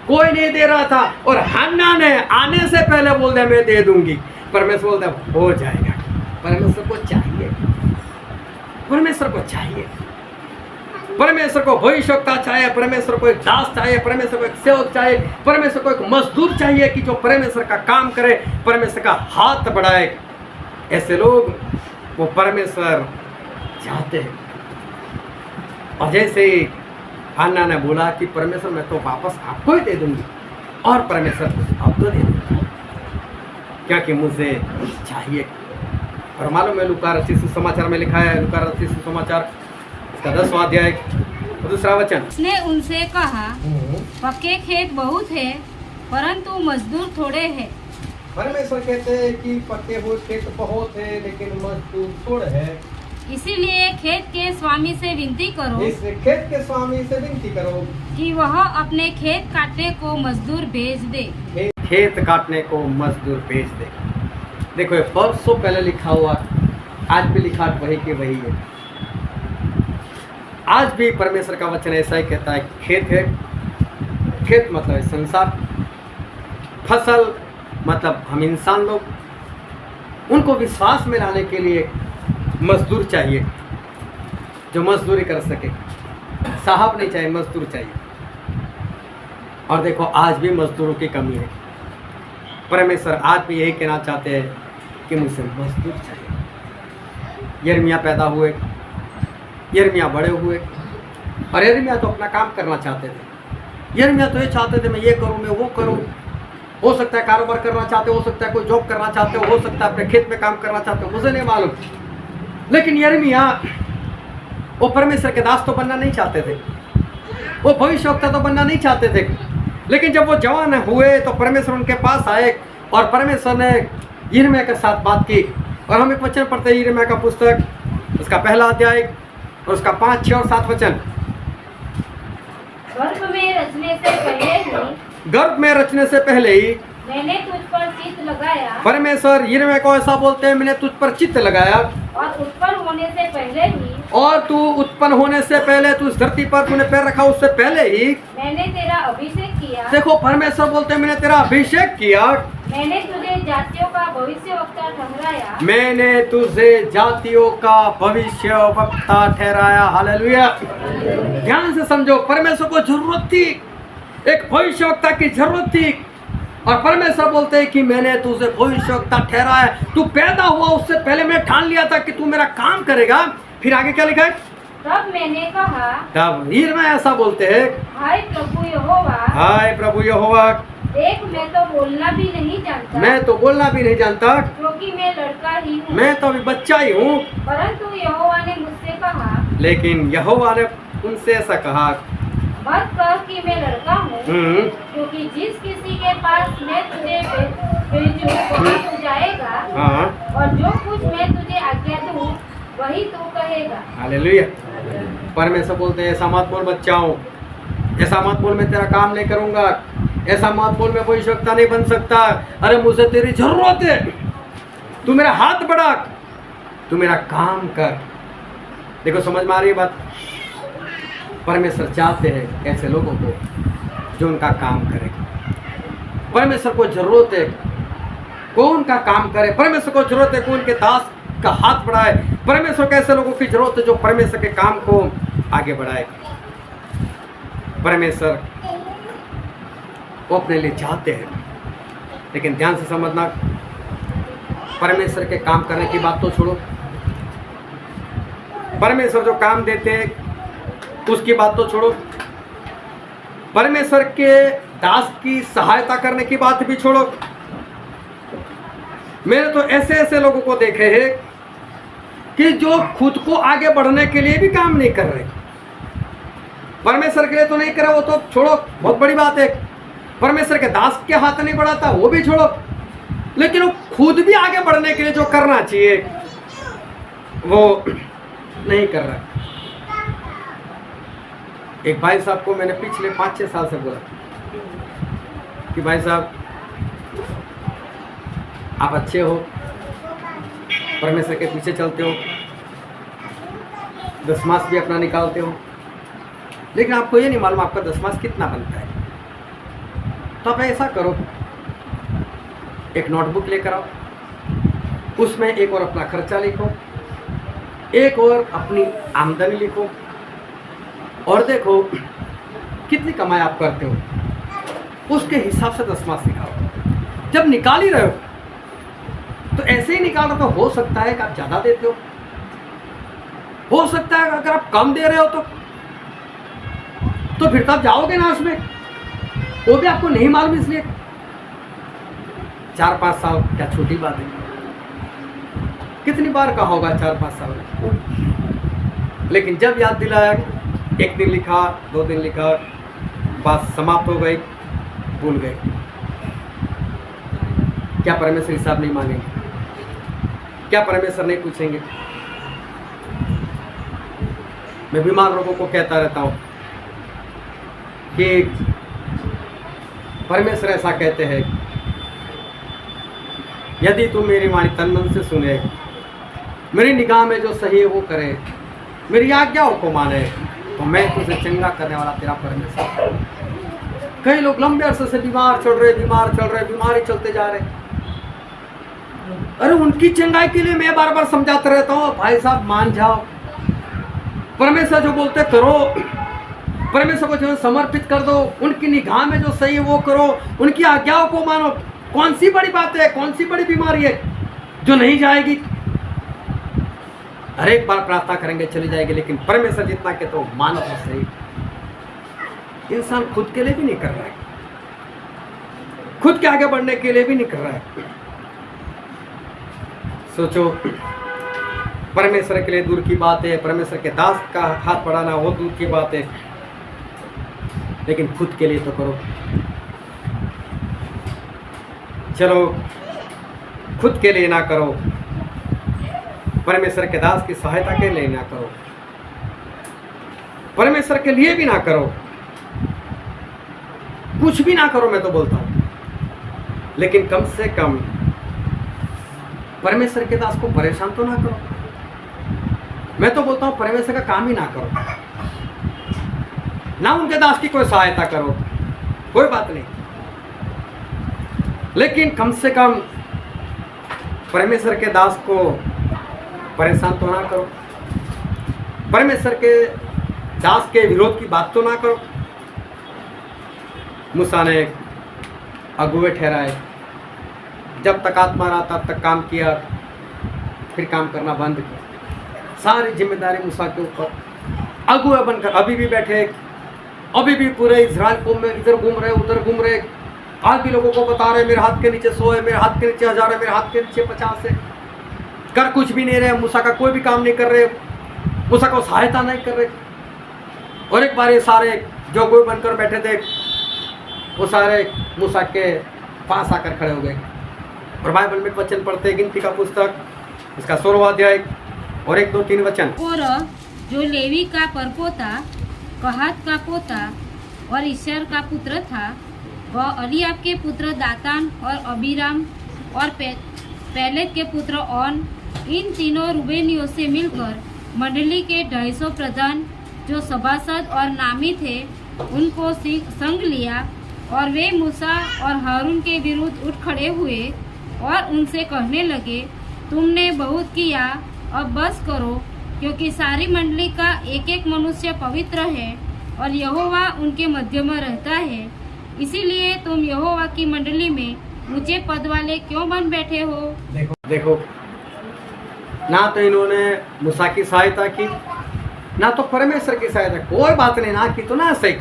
कोई नहीं दे रहा था, और हन्ना ने आने से पहले बोल दिया मैं दे दूंगी। परमेश्वर बोलता हो जाएगा। परमेश्वर को चाहिए, परमेश्वर को चाहिए, परमेश्वर को भविष्यवक्ता चाहिए, परमेश्वर को एक दास चाहिए, परमेश्वर को एक सेवक चाहिए, परमेश्वर को एक मजदूर चाहिए कि जो परमेश्वर का काम करे, परमेश्वर का हाथ बढ़ाए। ऐसे लोग वो परमेश्वर चाहते हैं। और जैसे ही हन्ना ने बोला कि परमेश्वर मैं तो वापस आपको ही दे दूंगी, और परमेश्वर आपको दे दूंगा क्योंकि मुझे चाहिए। और मालूम है लूका रचित सुसमाचार में लिखा है, लूका रचित सुसमाचार इसका 10वां अध्याय 2 वचन। उसने उनसे कहा, पक्के खेत बहुत है परंतु मजदूर थोड़े हैं। परमेश्वर कहते हैं कि पक्के हुए खेत बहुत है लेकिन मजदूर थोड़े हैं, इसीलिए खेत के स्वामी से विनती करो, इस खेत के स्वामी से विनती करो कि वह अपने खेत काटने को मजदूर भेज दे। खेत काटने को मजदूर भेज दे। देखो ये बरसों पहले लिखा हुआ, आज भी लिखा वही के वही है। आज भी परमेश्वर का वचन ऐसा ही कहता है, खेत है, खेत मतलब है संसार, फसल मतलब हम इंसान लोग, उनको विश्वास में लाने के लिए मजदूर चाहिए जो मजदूरी कर सके। साहब नहीं चाहिए, मजदूर चाहिए। और देखो आज भी मजदूरों की कमी है। परमेश्वर आज भी यही कहना चाहते हैं कि मुझसे मजदूर चाहिए। यिर्मयाह पैदा हुए, यिर्मयाह बड़े हुए, और यिर्मयाह तो अपना काम करना चाहते थे। यिर्मयाह तो ये चाहते थे मैं ये करूँ, मैं वो करूँ। हो सकता है कारोबार करना चाहते, हो सकता है कोई जॉब करना चाहते हो सकता है अपने खेत में काम करना चाहते हो, मुझे नहीं मालूम। लेकिन यिर्मयाह वो परमेश्वर के दास तो बनना नहीं चाहते थे, वो भविष्यवक्ता तो बनना नहीं चाहते थे। लेकिन जब वो जवान हुए तो परमेश्वर उनके पास आए और परमेश्वर ने यिर्मयाह के साथ बात की। और हम एक वचन पढ़ते हैं यिर्मयाह का पुस्तक, उसका 1 अध्याय और उसका 5, 6 और 7 वचन। गर्भ में रचने से पहले ही, गर्भ में रचने से पहले ही मैंने तुझ पर चित्त लगाया। परमेश्वर यिर्मयाह को ऐसा बोलते हैं, मैंने तुझ पर चित्त लगाया, और उत्पन्न होने से पहले ही, और तू उत्पन्न होने से पहले, तू इस धरती पर तूने पैर रखा उससे पहले ही मैंने तेरा अभिषेक किया। देखो परमेश्वर बोलते हैं मैंने तेरा अभिषेक किया, मैंने तुझे जातियों का भविष्यवक्ता ठहराया। मैंने तुझे जातियों का भविष्यवक्ता ठहराया। हालेलुया। ध्यान से समझो, परमेश्वर को जरूरत थी, एक भविष्यवक्ता की जरूरत थी। और परमेश्वर बोलते हैं कि मैंने तुझे भविष्यवक्ता ठहराया। तू पैदा हुआ उससे पहले मैंने ठान लिया था कि तू मेरा काम करेगा। फिर आगे क्या लिखा है? तब मैंने कहा, तब यिर्मयाह ऐसा बोलते हैं, हाय प्रभु यहोवा, हाय प्रभु यहोवा, देख मैं तो बोलना भी नहीं जानता, मैं तो बोलना भी नहीं जानता, क्योंकि मैं लड़का ही हूँ। मैं तो अभी बच्चा ही हूँ। परंतु यहोवा ने मुझसे कहा, लेकिन यहोवा ने उनसे ऐसा कहा, मत कह कि मैं लड़का हूँ, क्योंकि जिस किसी के पास मैं तुझे भेजूँ वहाँ तू जाएगा, हाँ, और जो कुछ मैं तुझे आज्ञा दूँ वही तू कहेगा। हालेलुया। परमेश्वर बोलते हैं ऐसा मत बोल बच्चा हूँ, ऐसा मत बोल मैं तेरा काम नहीं करूँगा, ऐसा मत बोल मैं भविष्यवक्ता नहीं बन सकता। अरे मुझे तेरी जरूरत है, तू मेरा हाथ बढ़ा, तू मेरा काम कर। देखो समझ में आ रही है बात? परमेश्वर चाहते हैं ऐसे लोगों को जो उनका काम करे। परमेश्वर को जरूरत है कौन का काम करे, परमेश्वर को जरूरत है कौन के दास का हाथ बढ़ाए। परमेश्वर को ऐसे लोगों की जरूरत है जो परमेश्वर के काम को आगे बढ़ाए। परमेश्वर वो अपने लिए चाहते हैं, लेकिन ध्यान से समझना, परमेश्वर के काम करने की बात तो छोड़ो, परमेश्वर जो काम देते हैं उसकी बात तो छोड़ो, परमेश्वर के दास की सहायता करने की बात भी छोड़ो। मैंने तो ऐसे ऐसे लोगों को देखे हैं कि जो खुद को आगे बढ़ने के लिए भी काम नहीं कर रहे, परमेश्वर के लिए तो नहीं करे, वो तो छोड़ो, बहुत बड़ी बात है। परमेश्वर के दास के हाथ नहीं बढ़ाता वो भी छोड़ो, लेकिन वो खुद भी आगे बढ़ने के लिए जो करना चाहिए वो नहीं कर रहा। एक भाई साहब को मैंने पिछले 5-6 साल से बोला कि भाई साहब आप अच्छे हो, परमेश्वर के पीछे चलते हो, दशमास भी अपना निकालते हो, लेकिन आपको ये नहीं मालूम आपका दशमास कितना बनता है। तो आप ऐसा करो, एक नोटबुक लेकर आओ, उसमें एक और अपना खर्चा लिखो, एक और अपनी आमदनी लिखो, और देखो कितनी कमाई आप करते हो, उसके हिसाब से दशमास निकालो। जब निकाल ही रहे हो तो ऐसे ही निकालो, तो हो सकता है कि आप ज़्यादा देते हो सकता है अगर आप कम दे रहे हो तो फिर तो आप जाओगे ना उसमें, वो भी आपको नहीं मालूम। इसलिए 4-5 साल क्या छोटी बात है, कितनी बार का होगा 4-5 साल, लेकिन जब याद दिलाया, 1 दिन लिखा, 2 दिन लिखा, बात समाप्त हो गई, भूल गए। क्या परमेश्वर हिसाब नहीं मांगेंगे? क्या परमेश्वर नहीं पूछेंगे? मैं बीमार लोगों को कहता रहता हूँ कि परमेश्वर ऐसा कहते हैं, यदि तू मेरी वाणी तन मन से सुने, मेरी निगाह में जो सही है वो करे, मेरी आज्ञाओं को माने, तो मैं तुझे चंगा करने वाला तेरा परमेश्वर। कई लोग लंबे अरसे से बीमार चल रहे, बीमार ही चलते जा रहे। अरे उनकी चंगाई के लिए मैं बार बार समझाता रहता हूँ, भाई साहब मान जाओ, परमेश्वर जो बोलते करो, परमेश्वर को जो समर्पित कर दो, उनकी निगाह में जो सही है वो करो, उनकी आज्ञाओं को मानो। कौन सी बड़ी बात है, कौन सी बड़ी बीमारी है जो नहीं जाएगी? हर एक बार प्रार्थना करेंगे चली जाएगी, लेकिन परमेश्वर जितना के तो मानो तो सही। इंसान खुद के लिए भी नहीं कर रहा है, खुद के आगे बढ़ने के लिए भी नहीं कर रहा है। सोचो, परमेश्वर के लिए दूर की बात है, परमेश्वर के दास का हाथ बढ़ाना वो दूर की बात है, लेकिन खुद के लिए तो करो। चलो खुद के लिए ना करो, परमेश्वर के दास की सहायता के लिए ना करो, परमेश्वर के लिए भी ना करो, कुछ भी ना करो, मैं तो बोलता हूं, लेकिन कम से कम परमेश्वर के दास को परेशान तो ना करो। मैं तो बोलता हूं परमेश्वर का काम ही ना करो, ना उनके दास की कोई सहायता करो, कोई बात नहीं, लेकिन कम से कम परमेश्वर के दास को परेशान तो ना करो, परमेश्वर के दास के विरोध की बात तो ना करो। मूसा ने अगुवे ठहराए, जब तक आत्मा रहा तब तक काम किया, फिर काम करना बंद किया। सारी जिम्मेदारी मूसा के ऊपर। अगुवे बनकर अभी भी बैठे, अभी भी पूरे इजराइल को में इधर घूम रहे उधर घूम रहे, आज भी लोगों को बता रहे मेरे हाथ के नीचे 100 है, मेरे हाथ के नीचे 1000 है, मेरे हाथ के नीचे 50 है, कर कुछ भी नहीं रहे। मूसा का कोई भी काम नहीं कर रहे, मूसा को सहायता नहीं कर रहे। और एक बार ये सारे जो कोई बनकर बैठे थे वो सारे मूसा के पास आकर खड़े हो गए। और बाइबल में वचन पढ़ते, गिनती का पुस्तक इसका 16वां अध्याय और 1, 2, 3 वचन। और जो लेवी का परपोता, कहात का पोता और ईशर का पुत्र था, वह अलियाब के पुत्र दातान और अबीराम और पेलेत के पुत्र ओन, इन तीनों रूबेनियों से मिलकर मंडली के 250 प्रधान जो सभासद और नामी थे उनको संग लिया और वे मूसा और हारून के विरुद्ध उठ खड़े हुए और उनसे कहने लगे, तुमने बहुत किया, अब बस करो, क्योंकि सारी मंडली का एक एक मनुष्य पवित्र है और यहोवा उनके मध्य में रहता है। इसीलिए तुम यहोवा की मंडली में ऊंचे पद वाले क्यों बन बैठे हो? देखो, ना तो इन्होंने मूसा की सहायता की, ना तो परमेश्वर की सहायता। कोई बात नहीं, ना की तो ना सही,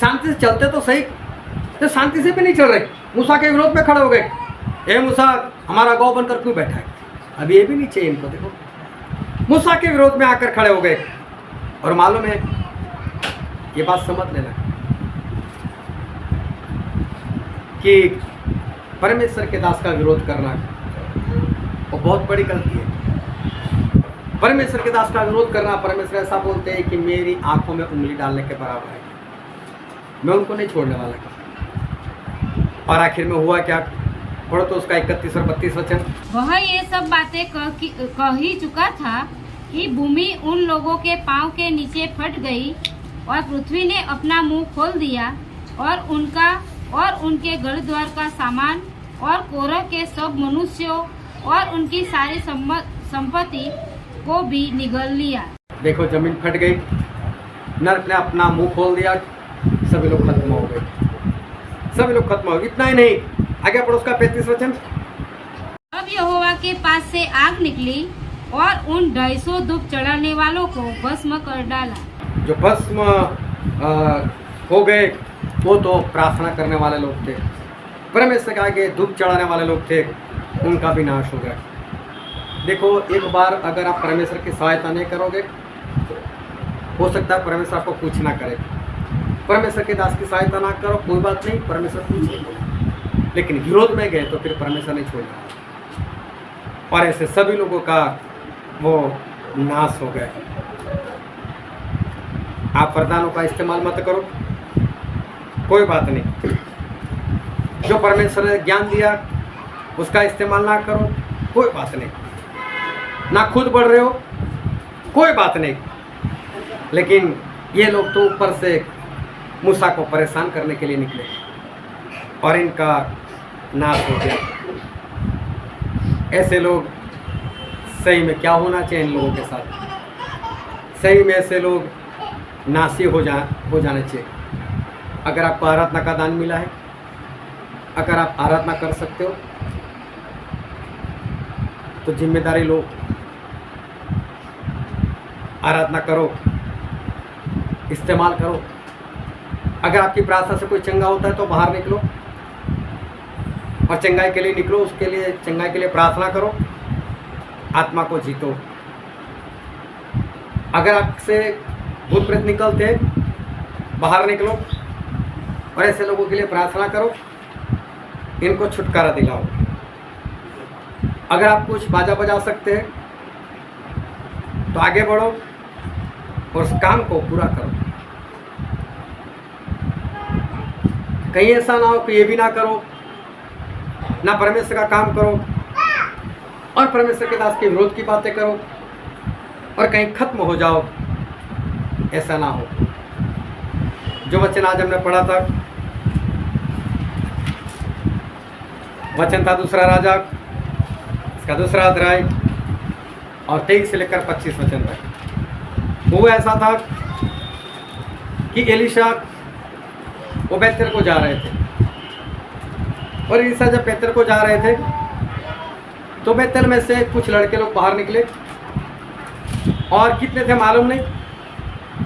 शांति से चलते तो सही, तो शांति से भी नहीं चल रहे। मूसा के विरोध में खड़े हो गए, ए मूसा हमारा गौ बनकर क्यों बैठा है? अब ये भी नहीं चाहिए इनको। देखो, मूसा के विरोध में आकर खड़े हो गए। और मालूम है, ये बात समझ लेना कि परमेश्वर के दास का विरोध करना वो बहुत बड़ी गलती है। परमेश्वर के दास का विरोध करना, परमेश्वर ऐसा बोलते हैं कि मेरी आंखों में उंगली डालने के बराबर है, मैं उनको नहीं छोड़ने वाला। और आखिर में हुआ क्या? पढ़ो तो उसका 31 और 32 वचन। वह ये सब बातें कह ही चुका था कि भूमि उन लोगों के पांव के नीचे फट गई और पृथ्वी ने अपना मुंह खोल दिया और उनका और उनके घर द्वार का सामान और कोरह के सब मनुष्यों और उनकी सारी संपत्ति को भी निगल लिया। देखो, जमीन फट गई, नरक ने अपना मुंह खोल दिया, सभी लोग खत्म हो गए, सभी लोग खत्म हो गए। इतना ही नहीं, आगे पढ़ो उसका 35 वचन। अब यहोवा के पास से आग निकली और उन 250 धूप चढ़ाने वालों को भस्म कर डाला। जो भस्म हो गए वो तो प्रार्थना करने वाले लोग थे, परमेश्वर के आगे धूप चढ़ाने वाले लोग थे, उनका भी नाश हो गया। देखो, एक बार अगर आप परमेश्वर की सहायता नहीं करोगे, हो सकता है परमेश्वर आपको कुछ ना करे। परमेश्वर के दास की सहायता ना करो, कोई बात नहीं, परमेश्वर पूछेगा, लेकिन विरोध में गए तो फिर परमेश्वर नहीं छोड़ेगा। और ऐसे सभी लोगों का वो नाश हो गया। आप वरदानों का इस्तेमाल मत करो, कोई बात नहीं। जो परमेश्वर ने ज्ञान दिया उसका इस्तेमाल ना करो, कोई बात नहीं। ना खुद बढ़ रहे हो, कोई बात नहीं। लेकिन ये लोग तो ऊपर से मूसा को परेशान करने के लिए निकले और इनका नाश हो गया। ऐसे लोग, सही में क्या होना चाहिए इन लोगों के साथ? सही में ऐसे लोग नासी हो जाने चाहिए। अगर आपको आराधना का दान मिला है, अगर आप आराधना कर सकते हो तो जिम्मेदारी लो, आराधना करो, इस्तेमाल करो। अगर आपकी प्रार्थना से कोई चंगा होता है तो बाहर निकलो और चंगाई के लिए निकलो, उसके लिए चंगाई के लिए प्रार्थना करो, आत्मा को जीतो। अगर आपसे भूत प्रेत निकलते, बाहर निकलो और ऐसे लोगों के लिए प्रार्थना करो, इनको छुटकारा दिलाओ। अगर आप कुछ बाजा बजा सकते हैं तो आगे बढ़ो और उस काम को पूरा करो। कहीं ऐसा ना हो कि ये भी ना करो, ना परमेश्वर का काम करो और परमेश्वर के दास के विरोध की बातें करो और कहीं खत्म हो जाओ, ऐसा ना हो। जो वचन आज हमने पढ़ा था, वचन था दूसरा राजा, इसका दूसरा अध्याय और 23 से लेकर 25 वचन तक। वो ऐसा था कि एलीशा वो बेतेल को जा रहे थे और एलीशा जब बेतेल को जा रहे थे तो बेतेल में से कुछ लड़के लोग बाहर निकले और कितने थे मालूम नहीं,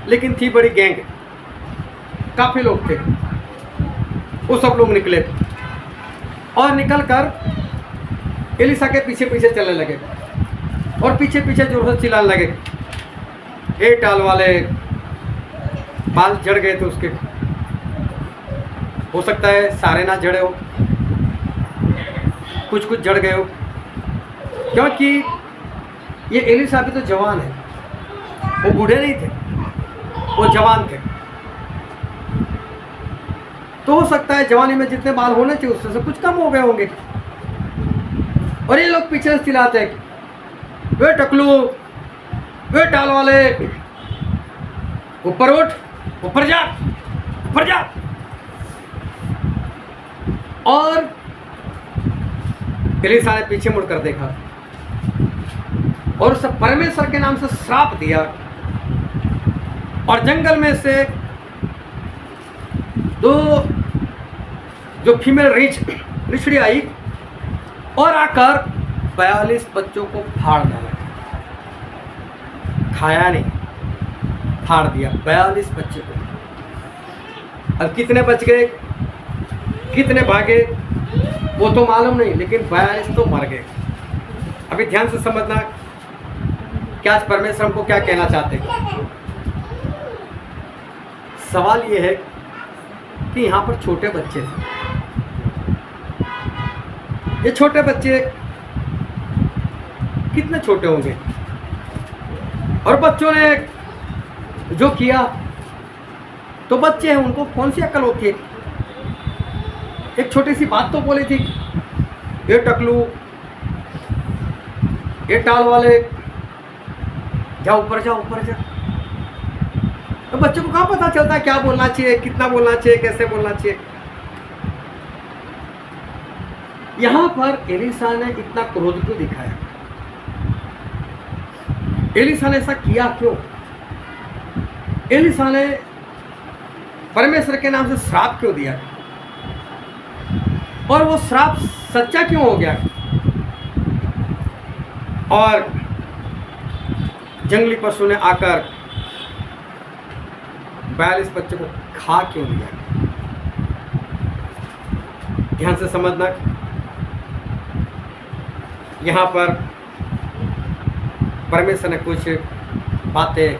लेकिन थी बड़ी गैंग, काफ़ी लोग थे। वो सब लोग निकले और निकल कर एलीशा के पीछे पीछे चलने लगे और पीछे पीछे जोर से चिल्लाने लगे, ए टाल वाले, बाल झड़ गए थे उसके, हो सकता है सारे ना झड़े हो, कुछ कुछ झड़ गए हो, क्योंकि ये एलीशा भी तो जवान है, वो बूढ़े नहीं थे, वो जवान थे। तो हो सकता है जवानी में जितने बाल होने चाहिए उससे से कुछ कम हो गए होंगे। और ये लोग पीछे से चिल्लाते हैं, वे टकलू, वे टाल वाले, ऊपर उठ, ऊपर जा, ऊपर जा। और एलिशा ने पीछे मुड़कर देखा और उसे परमेश्वर के नाम से श्राप दिया। और जंगल में से दो जो फीमेल रिछड़ी आई और आकर 42 बच्चों को फाड़ डाला। खाया नहीं, फाड़ दिया 42 बच्चे को। अब कितने बच गए, कितने भागे वो तो मालूम नहीं, लेकिन 42 तो मर गए। अभी ध्यान से समझना क्या आज परमेश्वर हमको क्या कहना चाहते हैं। सवाल ये है कि यहाँ पर छोटे बच्चे थे। ये छोटे बच्चे कितने छोटे होंगे, और बच्चों ने जो किया, तो बच्चे हैं उनको कौन सी अकल होती है। एक छोटी सी बात तो बोली थी, ये टकलू, ये टाल वाले, जा ऊपर जा, ऊपर जा। तो बच्चों को कहाँ पता चलता है क्या बोलना चाहिए, कितना बोलना चाहिए, कैसे बोलना चाहिए। यहां पर एलिशा ने इतना क्रोध क्यों दिखाया, एलिशा ने ऐसा किया क्यों। एलिशा ने परमेश्वर के नाम से श्राप क्यों दिया, और वो श्राप सच्चा क्यों हो गया, और जंगली पशु ने आकर 42 बच्चों को खा क्यों लिया। ध्यान से समझना, यहाँ पर परमेश्वर ने कुछ बातें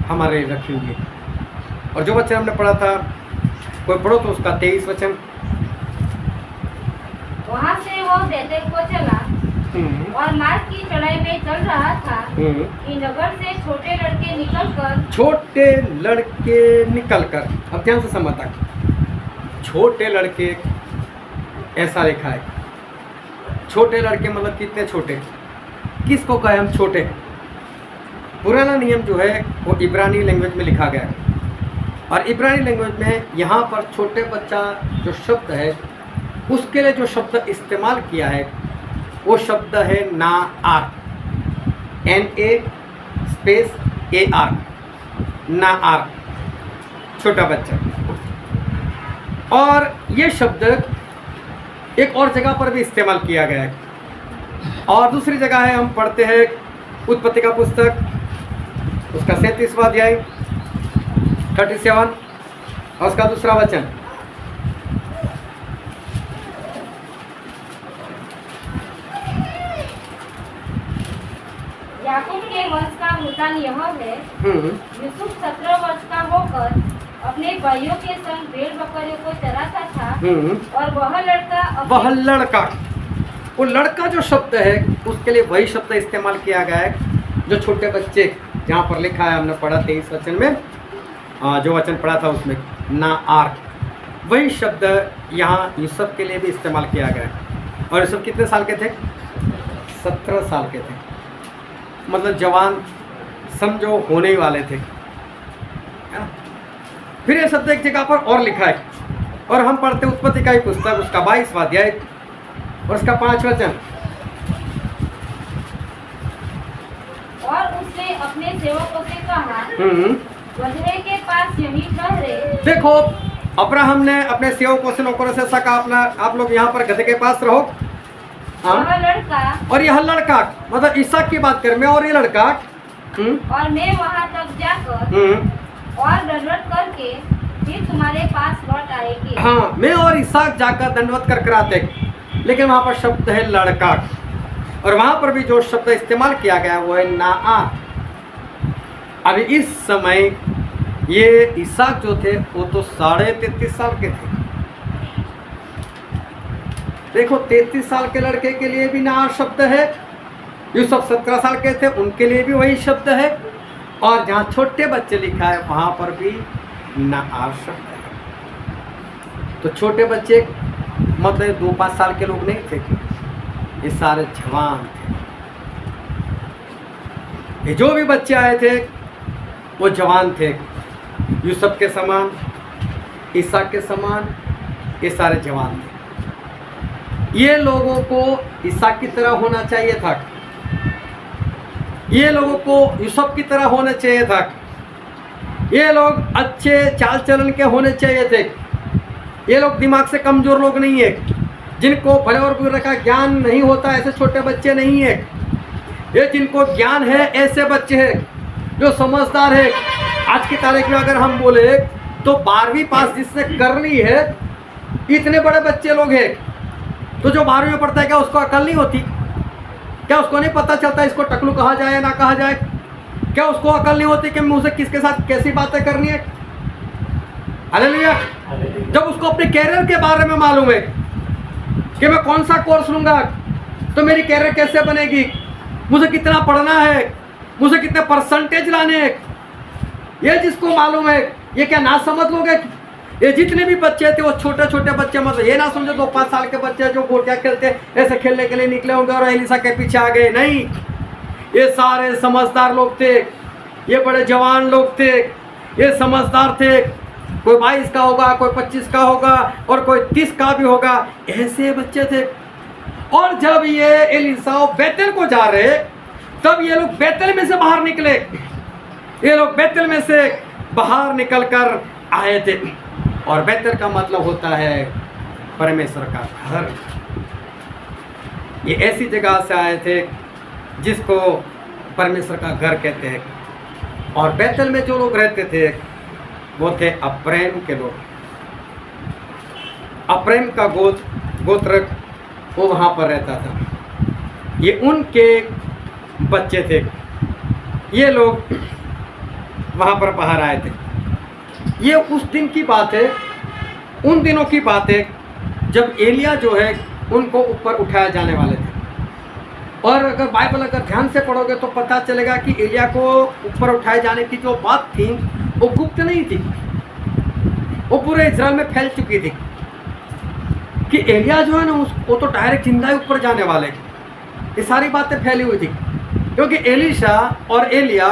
हमारे लिए रखी हुई है। और जो वचन हमने पढ़ा था, कोई पढ़ो तो उसका 23 वचन। वहाँ से वो बेतेल को चला और मार्ग की चढ़ाई में चल रहा था कि नगर से छोटे लड़के निकलकर, अब ध्यान से समझता, छोटे लड़के ऐसा लिखा है। छोटे लड़के मतलब कितने छोटे, किसको कहे हम छोटे। पुराना नियम जो है वो इब्रानी लैंग्वेज में लिखा गया है, और इब्रानी लैंग्वेज में यहाँ पर छोटे बच्चा जो शब्द है, उसके लिए जो शब्द इस्तेमाल किया है वो शब्द है नाआर, NA स्पेस AR, नाआर, छोटा बच्चा। और ये शब्द एक और जगह पर भी इस्तेमाल किया गया है, और दूसरी जगह है, हम पढ़ते हैं उत्पत्ति का पुस्तक, उसका 37वां अध्याय 37 और उसका दूसरा वचन। याकूब के वंश का वृतांत यह है, यूसुफ 17 वर्ष का होकर अपने भाइयों के संग भेड़ बकरियों को चराता था, और वह लड़का, वो लड़का जो शब्द है उसके लिए वही शब्द इस्तेमाल किया गया है जो छोटे बच्चे, जहाँ पर लिखा है, हमने पढ़ा 23 वचन में, जो वचन पढ़ा था उसमें नाआर, वही शब्द यहाँ यूसुफ के लिए भी इस्तेमाल किया गया है। और यूसुफ कितने साल के थे, 17 साल के थे, मतलब जवान समझो होने ही वाले थे। फिर ये शब्द एक जगह पर और लिखा है, और हम पढ़ते उत्पत्ति का ही पुस्तक, उसका 22वां अध्याय और उसका 5 वचन। और उसने अपने सेवकों से कहा, गदहे के पास यहीं ठहरे। देखो, अब्राहम ने अपने सेवकों से, नौकरों से ऐसा कहा, आप लोग यहाँ पर गदहे के पास रहो। लड़का, और यह लड़का मतलब इसहाक की बात कर, मैं और ये लड़का, और मैं वहाँ तक जाकर और दंडवत करके फिर तुम्हारे पास लौट आएगी। हाँ, मैं और इसहाक जाकर दंडवत कर आते, लेकिन वहाँ पर शब्द है लड़का, और वहाँ पर भी जो शब्द इस्तेमाल किया गया वो है नाआर। अभी इस समय ये इसहाक जो थे वो तो 33.5 साल के थे। देखो, 33 साल के लड़के के लिए भी नाआर शब्द है, यूसुफ 17 साल के थे, उनके लिए भी वही शब्द है, और जहाँ छोटे बच्चे लिखा है वहाँ पर भी नाआर शब्द है। तो छोटे बच्चे मतलब 2-5 साल के लोग नहीं थे, ये सारे जवान थे। ये जो भी बच्चे आए थे वो जवान थे, यूसुफ के समान, इसहाक के समान, ये सारे जवान थे। ये लोगों को इसहाक की तरह होना चाहिए था, ये लोगों को यूसुफ की तरह होना चाहिए था, ये लोग अच्छे चाल चलन के होने चाहिए थे। ये लोग दिमाग से कमज़ोर लोग नहीं है, जिनको भले और बुरे का ज्ञान नहीं होता, ऐसे छोटे बच्चे नहीं है। ये जिनको ज्ञान है ऐसे बच्चे हैं जो समझदार है। आज की तारीख में अगर हम बोले तो 12वीं पास जिसने कर ली है, इतने बड़े बच्चे लोग हैं। तो जो 12वीं में पढ़ता है क्या उसको अकल नहीं होती? क्या उसको नहीं पता चलता इसको टकलू कहा जाए ना कहा जाए? क्या उसको अकल नहीं होती कि मुझे किसके साथ कैसी बातें करनी है? हालेलुया। जब उसको अपने कैरियर के बारे में मालूम है कि मैं कौन सा कोर्स लूंगा तो मेरी कैरियर कैसे बनेगी, मुझे कितना पढ़ना है, मुझे कितने परसेंटेज लाने हैं, ये जिसको मालूम है, ये क्या ना समझ लोग हैं? ये जितने भी बच्चे थे वो छोटे छोटे बच्चे, मतलब ये ना समझो 2-5 साल के बच्चे जो गोटियां खेलते ऐसे खेलने के लिए निकले होंगे और एलिसा के पीछे आ गए। नहीं, ये सारे समझदार लोग थे, ये बड़े जवान लोग थे, ये समझदार थे। कोई 22 का होगा, कोई 25 का होगा और कोई 30 का भी होगा, ऐसे बच्चे थे। और जब ये एलिसा बेतेल को जा रहे तब ये लोग बेतेल में से बाहर निकले, ये लोग बेतेल में से बाहर निकल कर आए थे। और बेतेल का मतलब होता है परमेश्वर का घर। ये ऐसी जगह से आए थे जिसको परमेश्वर का घर कहते हैं। और बेतेल में जो लोग रहते थे वो थे अप्रेम के लोग। अप्रेम का गोत्र वो वहाँ पर रहता था, ये उनके बच्चे थे। ये लोग वहाँ पर बाहर आए थे। ये उस दिन की बात है, उन दिनों की बात है जब एलिया जो है उनको ऊपर उठाया जाने वाले थे। और अगर बाइबल अगर ध्यान से पढ़ोगे तो पता चलेगा कि एलिया को ऊपर उठाए जाने की जो बात थी वो गुप्त नहीं थी, वो पूरे इजराइल में फैल चुकी थी कि एलिया जो है ना वो तो डायरेक्ट जिंदा ही ऊपर जाने वाले। ये सारी बातें फैली हुई थी क्योंकि एलीशा और एलिया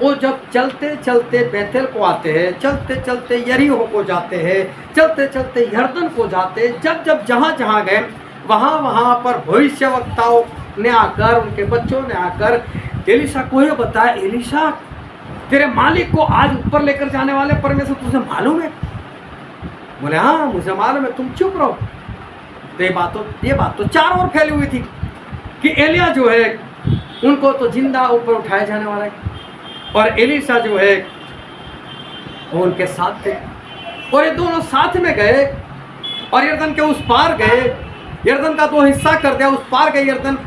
वो जब चलते चलते बेतेल को आते हैं, चलते चलते यरीहो को जाते हैं, चलते चलते यरदन को जाते, जब जब जहाँ जहाँ गए वहाँ वहाँ पर भविष्यवक्ताओं ने आकर, उनके बच्चों ने आकर एलीशा को ये बताया, एलीशा तेरे मालिक को आज ऊपर लेकर जाने वाले परमेश्वर तुझे मालूम है? बोले हाँ मुझे मालूम है, तुम चुप रहो। तो ये बात तो चारों ओर फैली हुई थी कि एलिया जो है उनको तो जिंदा ऊपर उठाया जाने वाला है और एलीशा जो है वो उनके साथ थे। और ये दोनों साथ में गए और यरदन के उस पार गए, यरदन का 2 हिस्सा कर दिया, उस पार गए यरदन,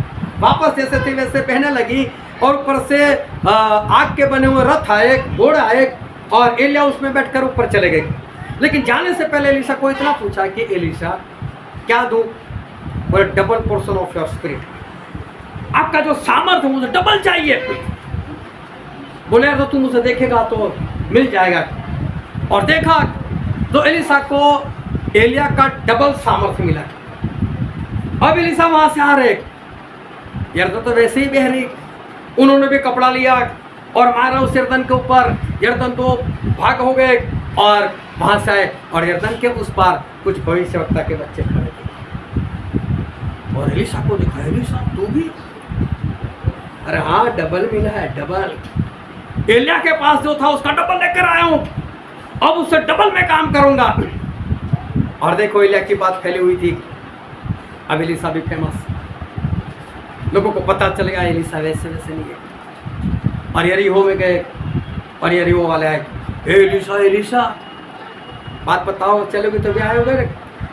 वापस जैसे थी वैसे बहने लगी और ऊपर से आग के बने हुए रथ आए, घोड़े आए और एलिया उसमें बैठकर ऊपर चले गए। लेकिन जाने से पहले एलीशा को इतना पूछा कि एलीशा क्या दूं? बोले double portion of your spirit, आपका जो सामर्थ्य मुझे डबल चाहिए। बोले तो तू मुझे देखेगा तो मिल जाएगा। और देखा तो एलीशा को एलिया का डबल सामर्थ्य मिला। अब एलीशा वहां से आ रहे, यरदन तो वैसे ही बह रही, उन्होंने भी कपड़ा लिया और मारा उस यरदन के ऊपर, यरदन तो भाग हो गए और वहां से आए और यरदन के उस पार कुछ भविष्यवक्ता के बच्चे खड़े थे और एलीशा को देखा, एलीशा तू भी? अरे हाँ डबल मिला है, डबल। एलिया के पास जो था उसका डबल लेकर आया हूं, अब उससे डबल मैं काम करूंगा। और देखो एलिया की बात फैली हुई थी, अब एलीशा भी फेमस, लोगों को पता चल गया एलीशा वैसे वैसे नहीं है। और यरीहो में गए और यरीहो वाले आए, एलीशा एलीशा बात बताओ, चलोगे तो भी आए हो गए।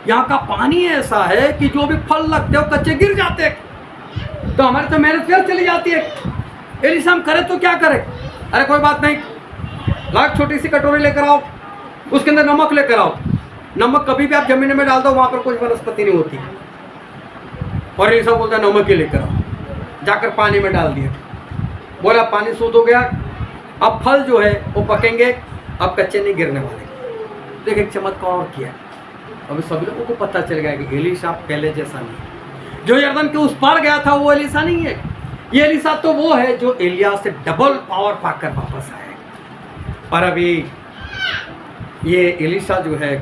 यहाँ का पानी ऐसा है कि जो भी फल लगते हो कच्चे गिर जाते, तो हमारी तो मेहनत फिर चली जाती है। एलीशा हम करें तो क्या करें? अरे कोई बात नहीं, लाख छोटी सी कटोरी लेकर आओ, उसके अंदर नमक लेकर आओ। नमक कभी भी आप जमीन में डाल दो वहां पर कोई वनस्पति नहीं होती। और एलीशा बोलता है नमक ही लेकर आओ, जाकर पानी में डाल दिया। बोला पानी शुद्ध हो गया, अब फल जो है वो पकेंगे, अब कच्चे नहीं गिरने वाले। देख एक चमत्कार और किया, अभी सभी लोगों को पता चल गया कि एलीशा पहले जैसा नहीं। जो यरदन के उस पार गया था वो एलीशा नहीं है, ये एलीशा तो वो है जो एलिया से डबल पावर पाकर वापस आए। और अभी ये एलिशा जो है,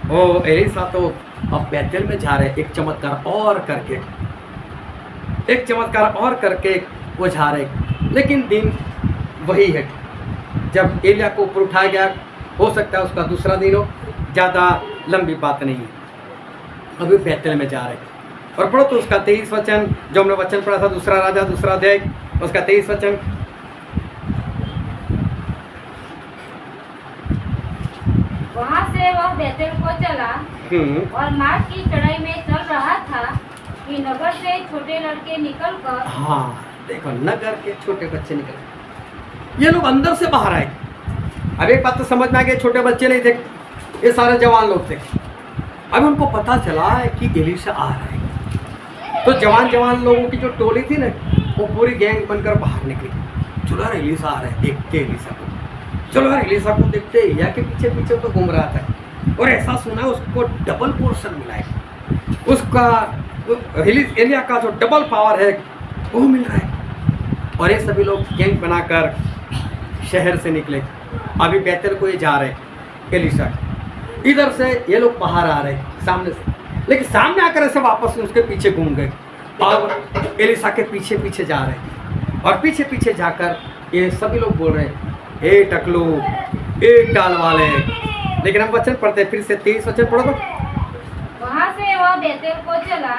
वो एलिशा तो अब बैतल में जा रहे, एक चमत्कार और करके वो जा रहे, लेकिन दिन वही है। जब एलिया को ऊपर उठाया गया, हो सकता है उसका दूसरा दिन हो, ज़्यादा लंबी बात नहीं है। अभी बैतल में जा रहे, और पढ़ो तो उसका 23 वचन, जो हमने वचन पढ़ा था दूसरा राजा दूसरा अध्याय, उसका 23 वचन। वहाँ से वह बैतल को चला और मार्ग की चढ़ाई में चल रहा था कि नगर से छोटे लड़के निकलकर, हाँ देखो, नगर के छोटे बच्चे निकल, ये लोग अंदर से बाहर आए। अब एक बात तो समझ में आ गई, छोटे बच्चे नहीं थे, ये सारे जवान लोग थे। अब उनको पता चला है कि एलिशा आ रहा है, तो जवान लोगों की जो टोली थी ना, वो पूरी गैंग बनकर बाहर निकली। चलो यार एलिशा आ रहा है, देखते एलिशा को, चलो यार एलिशा को देखते। या के पीछे पीछे तो घूम रहा था, और ऐसा सुना है उसको डबल पोर्शन मिला है, उसका एलिया का जो डबल पावर है वो मिल रहा है। और ये सभी लोग गैंग बनाकर शहर से निकले। अभी बैतल को ये जा रहे एलिशा, इधर से ये लोग बाहर आ रहे सामने से, लेकिन सामने आकर ऐसे वापस उसके पीछे घूम गए और एलिशा के पीछे पीछे जा रहे। और पीछे पीछे जाकर ये सभी लोग बोल रहे हैं, ए टकलू, ए टाल वाले। लेकिन हम वचन पढ़ते फिर से 23 वचन पढ़ो तो। वहाँ से वह बैतल को चला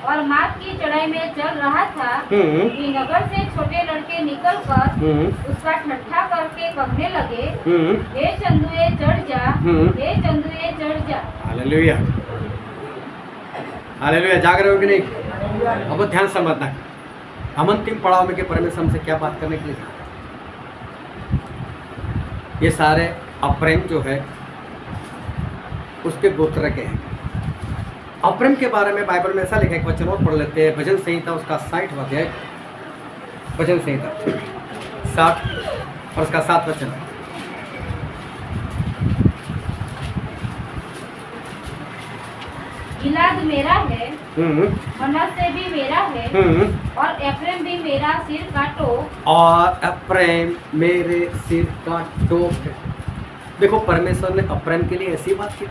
और मार्ग की चढ़ाई में चल रहा था कि नगर से छोटे लड़के निकलकर उसका ठट्ठा करके कहने लगे, हे चंदुए चढ़ जा, हे चंदुए चढ़ जा। Hallelujah, hallelujah. जाग रहे हो कि नहीं? अब ध्यान समझना, हम अंतिम पड़ाव में के परमेश्वर हमसे क्या बात करने के लिए। ये सारे अप्रेम जो है उसके गोत्र के हैं। अप्रेम के बारे में बाइबल में ऐसा लिखा है, वचन और पढ़ लेते हैं। भजन संहिता उसका 60 अध्याय, भजन संहिता 60 और उसका 7 वचन। गिलाद मेरा है, मनश्शे भी मेरा है, और एफ्रेम भी मेरा सिर का टोप, और अप्रेम मेरे सिर का टोप है। देखो परमेश्वर ने अप्रेम के लिए ऐसी बात की।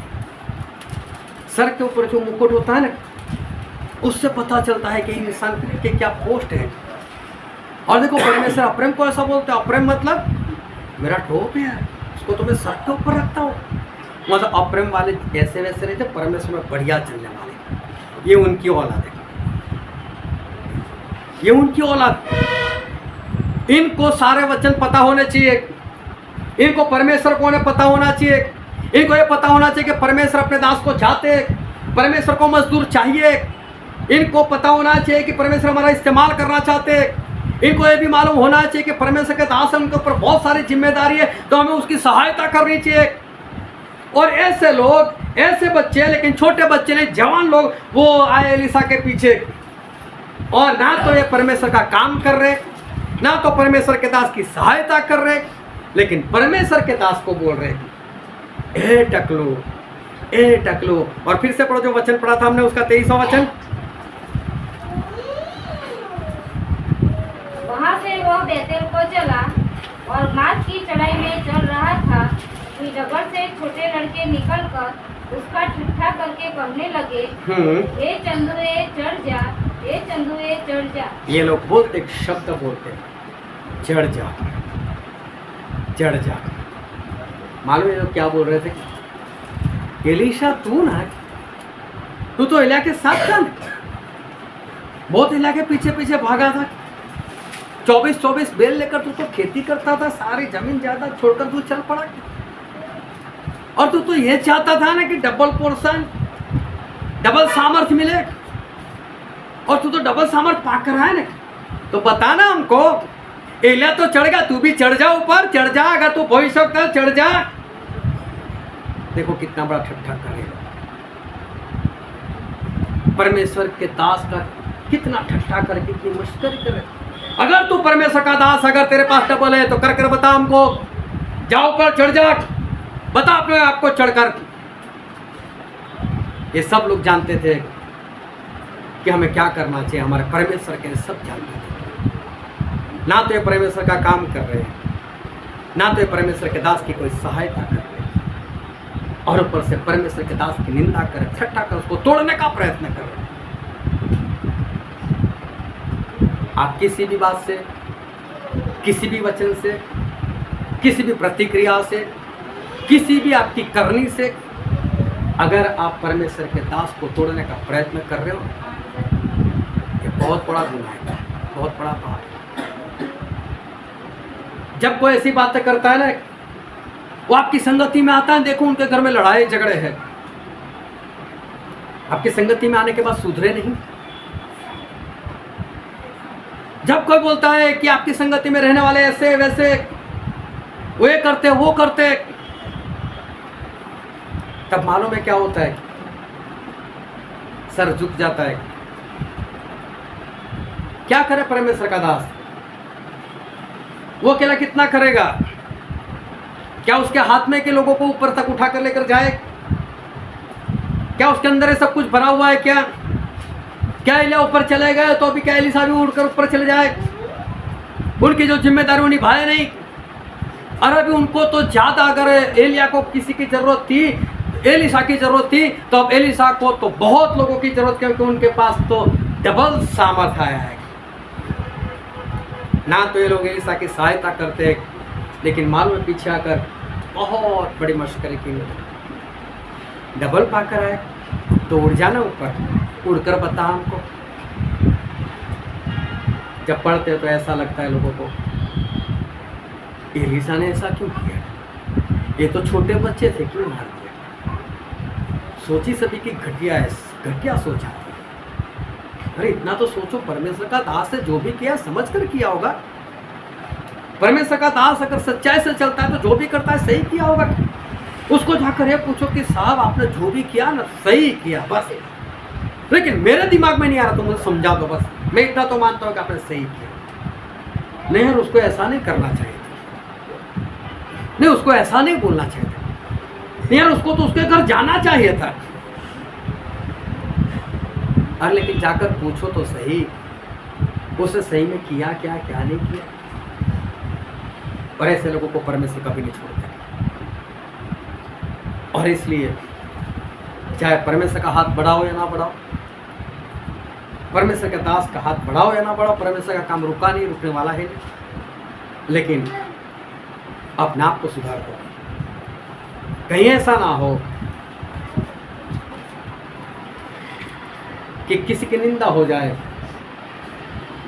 सर के ऊपर जो मुकुट होता है ना, उससे पता चलता है कि इंसान के क्या पोस्ट है। और देखो परमेश्वर अप्रेम को ऐसा बोलते हैं, अप्रेम मतलब मेरा टोप है, उसको तो मैं सर के ऊपर रखता हूँ। मतलब अप्रेम वाले ऐसे वैसे नहीं थे, परमेश्वर में बढ़िया चलने वाले, ये उनकी औलाद है, ये उनकी औलाद। इनको सारे वचन पता होने चाहिए, इनको परमेश्वर को पता होना चाहिए, इनको ये पता होना चाहिए कि परमेश्वर अपने दास को चाहते, परमेश्वर को मजदूर चाहिए, इनको पता होना चाहिए कि परमेश्वर हमारा इस्तेमाल करना चाहते, इनको ये भी मालूम होना चाहिए कि परमेश्वर के दास उनके ऊपर बहुत सारी जिम्मेदारी है, तो हमें उसकी सहायता करनी चाहिए। और ऐसे लोग, ऐसे बच्चे, लेकिन छोटे बच्चे नहीं, जवान लोग, वो आए एलिशा के पीछे, और ना तो ये परमेश्वर का काम कर रहे, ना तो परमेश्वर के दास की सहायता कर रहे, लेकिन परमेश्वर के दास को बोल रहे, ए टकलू, ए टकलू। और फिर से पढ़ो जो वचन पढ़ा था हमने, उसका 23वां वचन। वहाँ से वह बैतल को चला और मार्ग की चढ़ाई में चल रहा था कि नगर से छोटे लड़के निकलकर उसका ठट्ठा करके कहने लगे, हे चंदुए चढ़ जा, हे चंदुए चढ़ जा। ये लोग बोलते, एक शब्द बोलते, चढ़ जा, चढ़ जा। मालूम है लोग क्या बोल रहे थे? एलिशा तू ना, तू तो एलिया के साथ था, बहुत एलिया के पीछे पीछे भागा था, 24-24 बैल लेकर तू तो खेती करता था, सारी जमीन जायदाद छोड़कर तू चल पड़ा। और तू तो ये चाहता था ना कि डबल पोर्शन, डबल सामर्थ्य मिले, और तू तो डबल सामर्थ्य पाकर आया ना। तो बताना हमको, एलिया तो चढ़ गया, तू भी चढ़ जा, ऊपर चढ़ जा, अगर तू भविष्यवक्ता चढ़ जा। देखो कितना बड़ा ठट्ठा करेगा परमेश्वर के दास का, कितना ठट्ठा करके कितनी मस्करी करे। अगर तू परमेश्वर का दास, अगर तेरे पास डबल है तो कर कर बता हमको, जाओ ऊपर चढ़ जा, बता अपने आपको चढ़कर। ये सब लोग जानते थे कि हमें क्या करना चाहिए, हमारे परमेश्वर के सब जानते थे। ना तो ये परमेश्वर का काम कर रहे हैं, ना तो ये परमेश्वर के दास की कोई सहायता कर रहे हैं। और ऊपर से परमेश्वर के दास की निंदा कर, ठट्ठा कर, उसको तोड़ने का प्रयत्न कर। आप किसी भी बात से, किसी भी वचन से, किसी भी प्रतिक्रिया से, किसी भी आपकी करनी से अगर आप परमेश्वर के दास को तोड़ने का प्रयत्न कर रहे हो, ये बहुत बड़ा गुनाह है, बहुत बड़ा पाप है। जब कोई ऐसी बातें करता है ना, वो आपकी संगति में आता है, देखो उनके घर में लड़ाई झगड़े हैं, आपकी संगति में आने के बाद सुधरे नहीं। जब कोई बोलता है कि आपकी संगति में रहने वाले ऐसे वैसे, वो ये करते वो करते, तब मालूम है क्या होता है, सर झुक जाता है। क्या करे परमेश्वर का दास, वो अकेला कितना करेगा? क्या उसके हाथ में के लोगों को ऊपर तक उठा कर लेकर जाए? क्या उसके अंदर ये सब कुछ भरा हुआ है? क्या एलिया ऊपर चले गए तो अभी क्या एलिसा भी उड़कर ऊपर चले जाए? उनकी जो जिम्मेदारी वो निभाए नहीं। और अभी उनको तो ज्यादा, अगर एलिया को किसी की जरूरत थी, एलिसा की जरूरत थी, तो अब एलिसा को तो बहुत लोगों की जरूरत, क्योंकि उनके पास तो डबल सामर्थ्य आया है। ना तो ये लोग एलिसा की सहायता करते, लेकिन मालूम है पीछे आकर बहुत बड़ी मशक्करी की, डबल पाकर आए। तो उड़ जाना ऊपर, उड़कर बता हमको। जब पढ़ते तो ऐसा लगता है लोगों को, एलिसा ने ऐसा क्यों किया? ये तो छोटे बच्चे थे, क्यों मार दिया? सोची सभी की घटिया सोचा। अरे इतना तो सोचो, परमेश्वर का दास है, जो भी किया समझ कर किया होगा। परमेश्वर का दास अगर सच्चाई से चलता है तो जो भी करता है सही किया होगा। उसको जाकर ये पूछो कि साहब आपने जो भी किया ना सही किया, बस। लेकिन मेरे दिमाग में नहीं आ रहा, तो मुझे समझा दो बस। मैं इतना तो मानता हूँ कि आपने सही किया। नहीं यार, उसको ऐसा नहीं करना चाहिए था, नहीं उसको ऐसा नहीं बोलना चाहिए था, नहीं यार उसको तो उसके घर जाना चाहिए था। अरे लेकिन जाकर पूछो तो सही, उसे सही में किया क्या, क्या नहीं किया। और ऐसे लोगों को परमेश्वर कभी नहीं छोड़ता। और इसलिए चाहे परमेश्वर का हाथ बढ़ाओ या ना बढ़ाओ, परमेश्वर के दास का हाथ बढ़ाओ या ना बढ़ाओ, परमेश्वर का काम रुका नहीं, रुकने वाला है नहीं। लेकिन अपने आप को सुधार दो। कहीं ऐसा ना हो कि किसी की निंदा हो जाए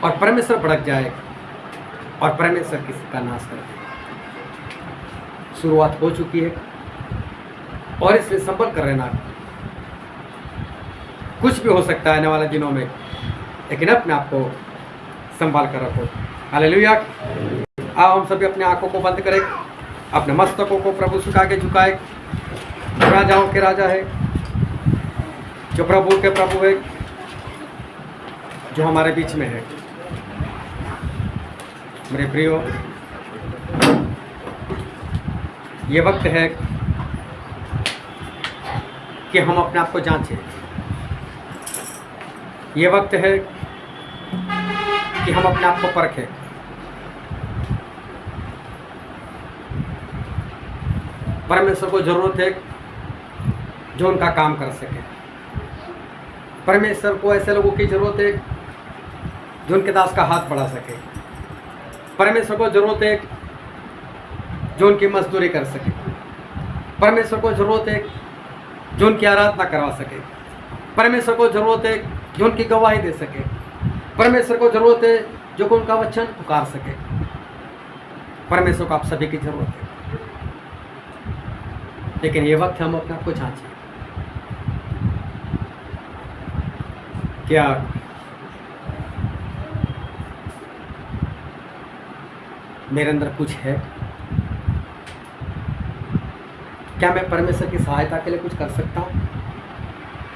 और परमेश्वर भड़क जाए और परमेश्वर किसी का नाश कर दे। शुरुआत हो चुकी है और इसलिए संभल कर रहना। कुछ भी हो सकता है आने वाले दिनों में, लेकिन अपने आप को संभाल कर रखो। हालेलुया। आओ हम सभी अपने आंखों को बंद करें, अपने मस्तकों को प्रभु सुखा के झुकाए। राजाओं के राजा है, जो प्रभु के प्रभु है, जो हमारे बीच में है। मेरे प्रियो, ये वक्त है कि हम अपने आप को जांचें। ये वक्त है कि हम अपने आप को परखें। परमेश्वर को जरूरत है जो उनका काम कर सके। परमेश्वर को ऐसे लोगों की जरूरत है जो उनके दास का हाथ बढ़ा सके। परमेश्वर को जरूरत है जो उनकी मजदूरी कर सके। परमेश्वर को जरूरत है जो उनकी आराधना करवा सके। परमेश्वर को जरूरत है जो उनकी गवाही दे सके। परमेश्वर को जरूरत है जो उनका वचन पुकार सके। परमेश्वर को आप सभी की जरूरत है। लेकिन ये वक्त हम अपने आप को जांचें। क्या मेरे अंदर कुछ है? क्या मैं परमेश्वर की सहायता के लिए कुछ कर सकता हूँ,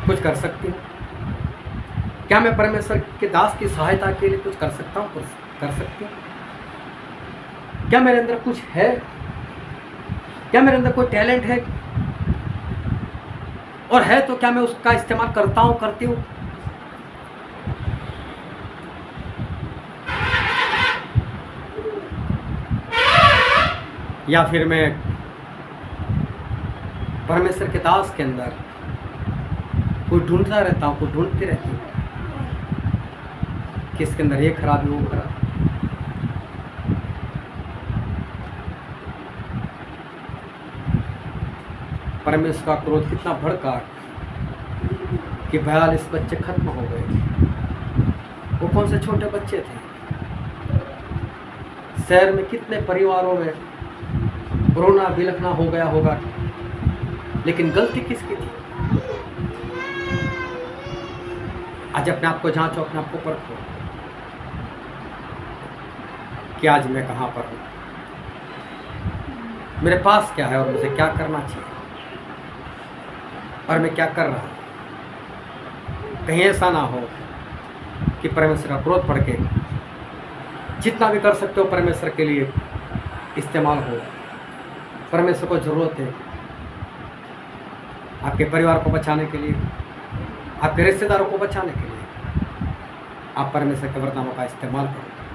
कुछ कर सकती हूँ? क्या मैं परमेश्वर के दास की सहायता के लिए कुछ कर सकता हूँ, कुछ कर सकती हूँ? क्या मेरे अंदर कुछ है? क्या मेरे अंदर कोई टैलेंट है? और है तो क्या मैं उसका इस्तेमाल करता हूँ, करती हूँ? या फिर मैं परमेश्वर के दास के अंदर कोई ढूंढता रहता हूँ, कोई ढूंढती रहती हूँ कि इसके अंदर ये खराबी, वो खराब। परमेश्वर का क्रोध कितना भड़का कि 42 बच्चे खत्म हो गए। वो कौन से छोटे बच्चे थे? शहर में कितने परिवारों में रोना बिलखना हो गया होगा, लेकिन गलती किसकी थी? आज अपने आप को जांचो, अपने आप को परखो कि आज मैं कहाँ पर हूँ, मेरे पास क्या है और मुझे क्या करना चाहिए और मैं क्या कर रहा हूँ। कहीं ऐसा ना हो कि परमेश्वर का क्रोध पड़ के जितना भी कर सकते हो परमेश्वर के लिए इस्तेमाल हो। परमेश्वर को ज़रूरत है आपके परिवार को बचाने के लिए, आपके रिश्तेदारों को बचाने के लिए। आप परमेश्वर के वरदानों का इस्तेमाल करो।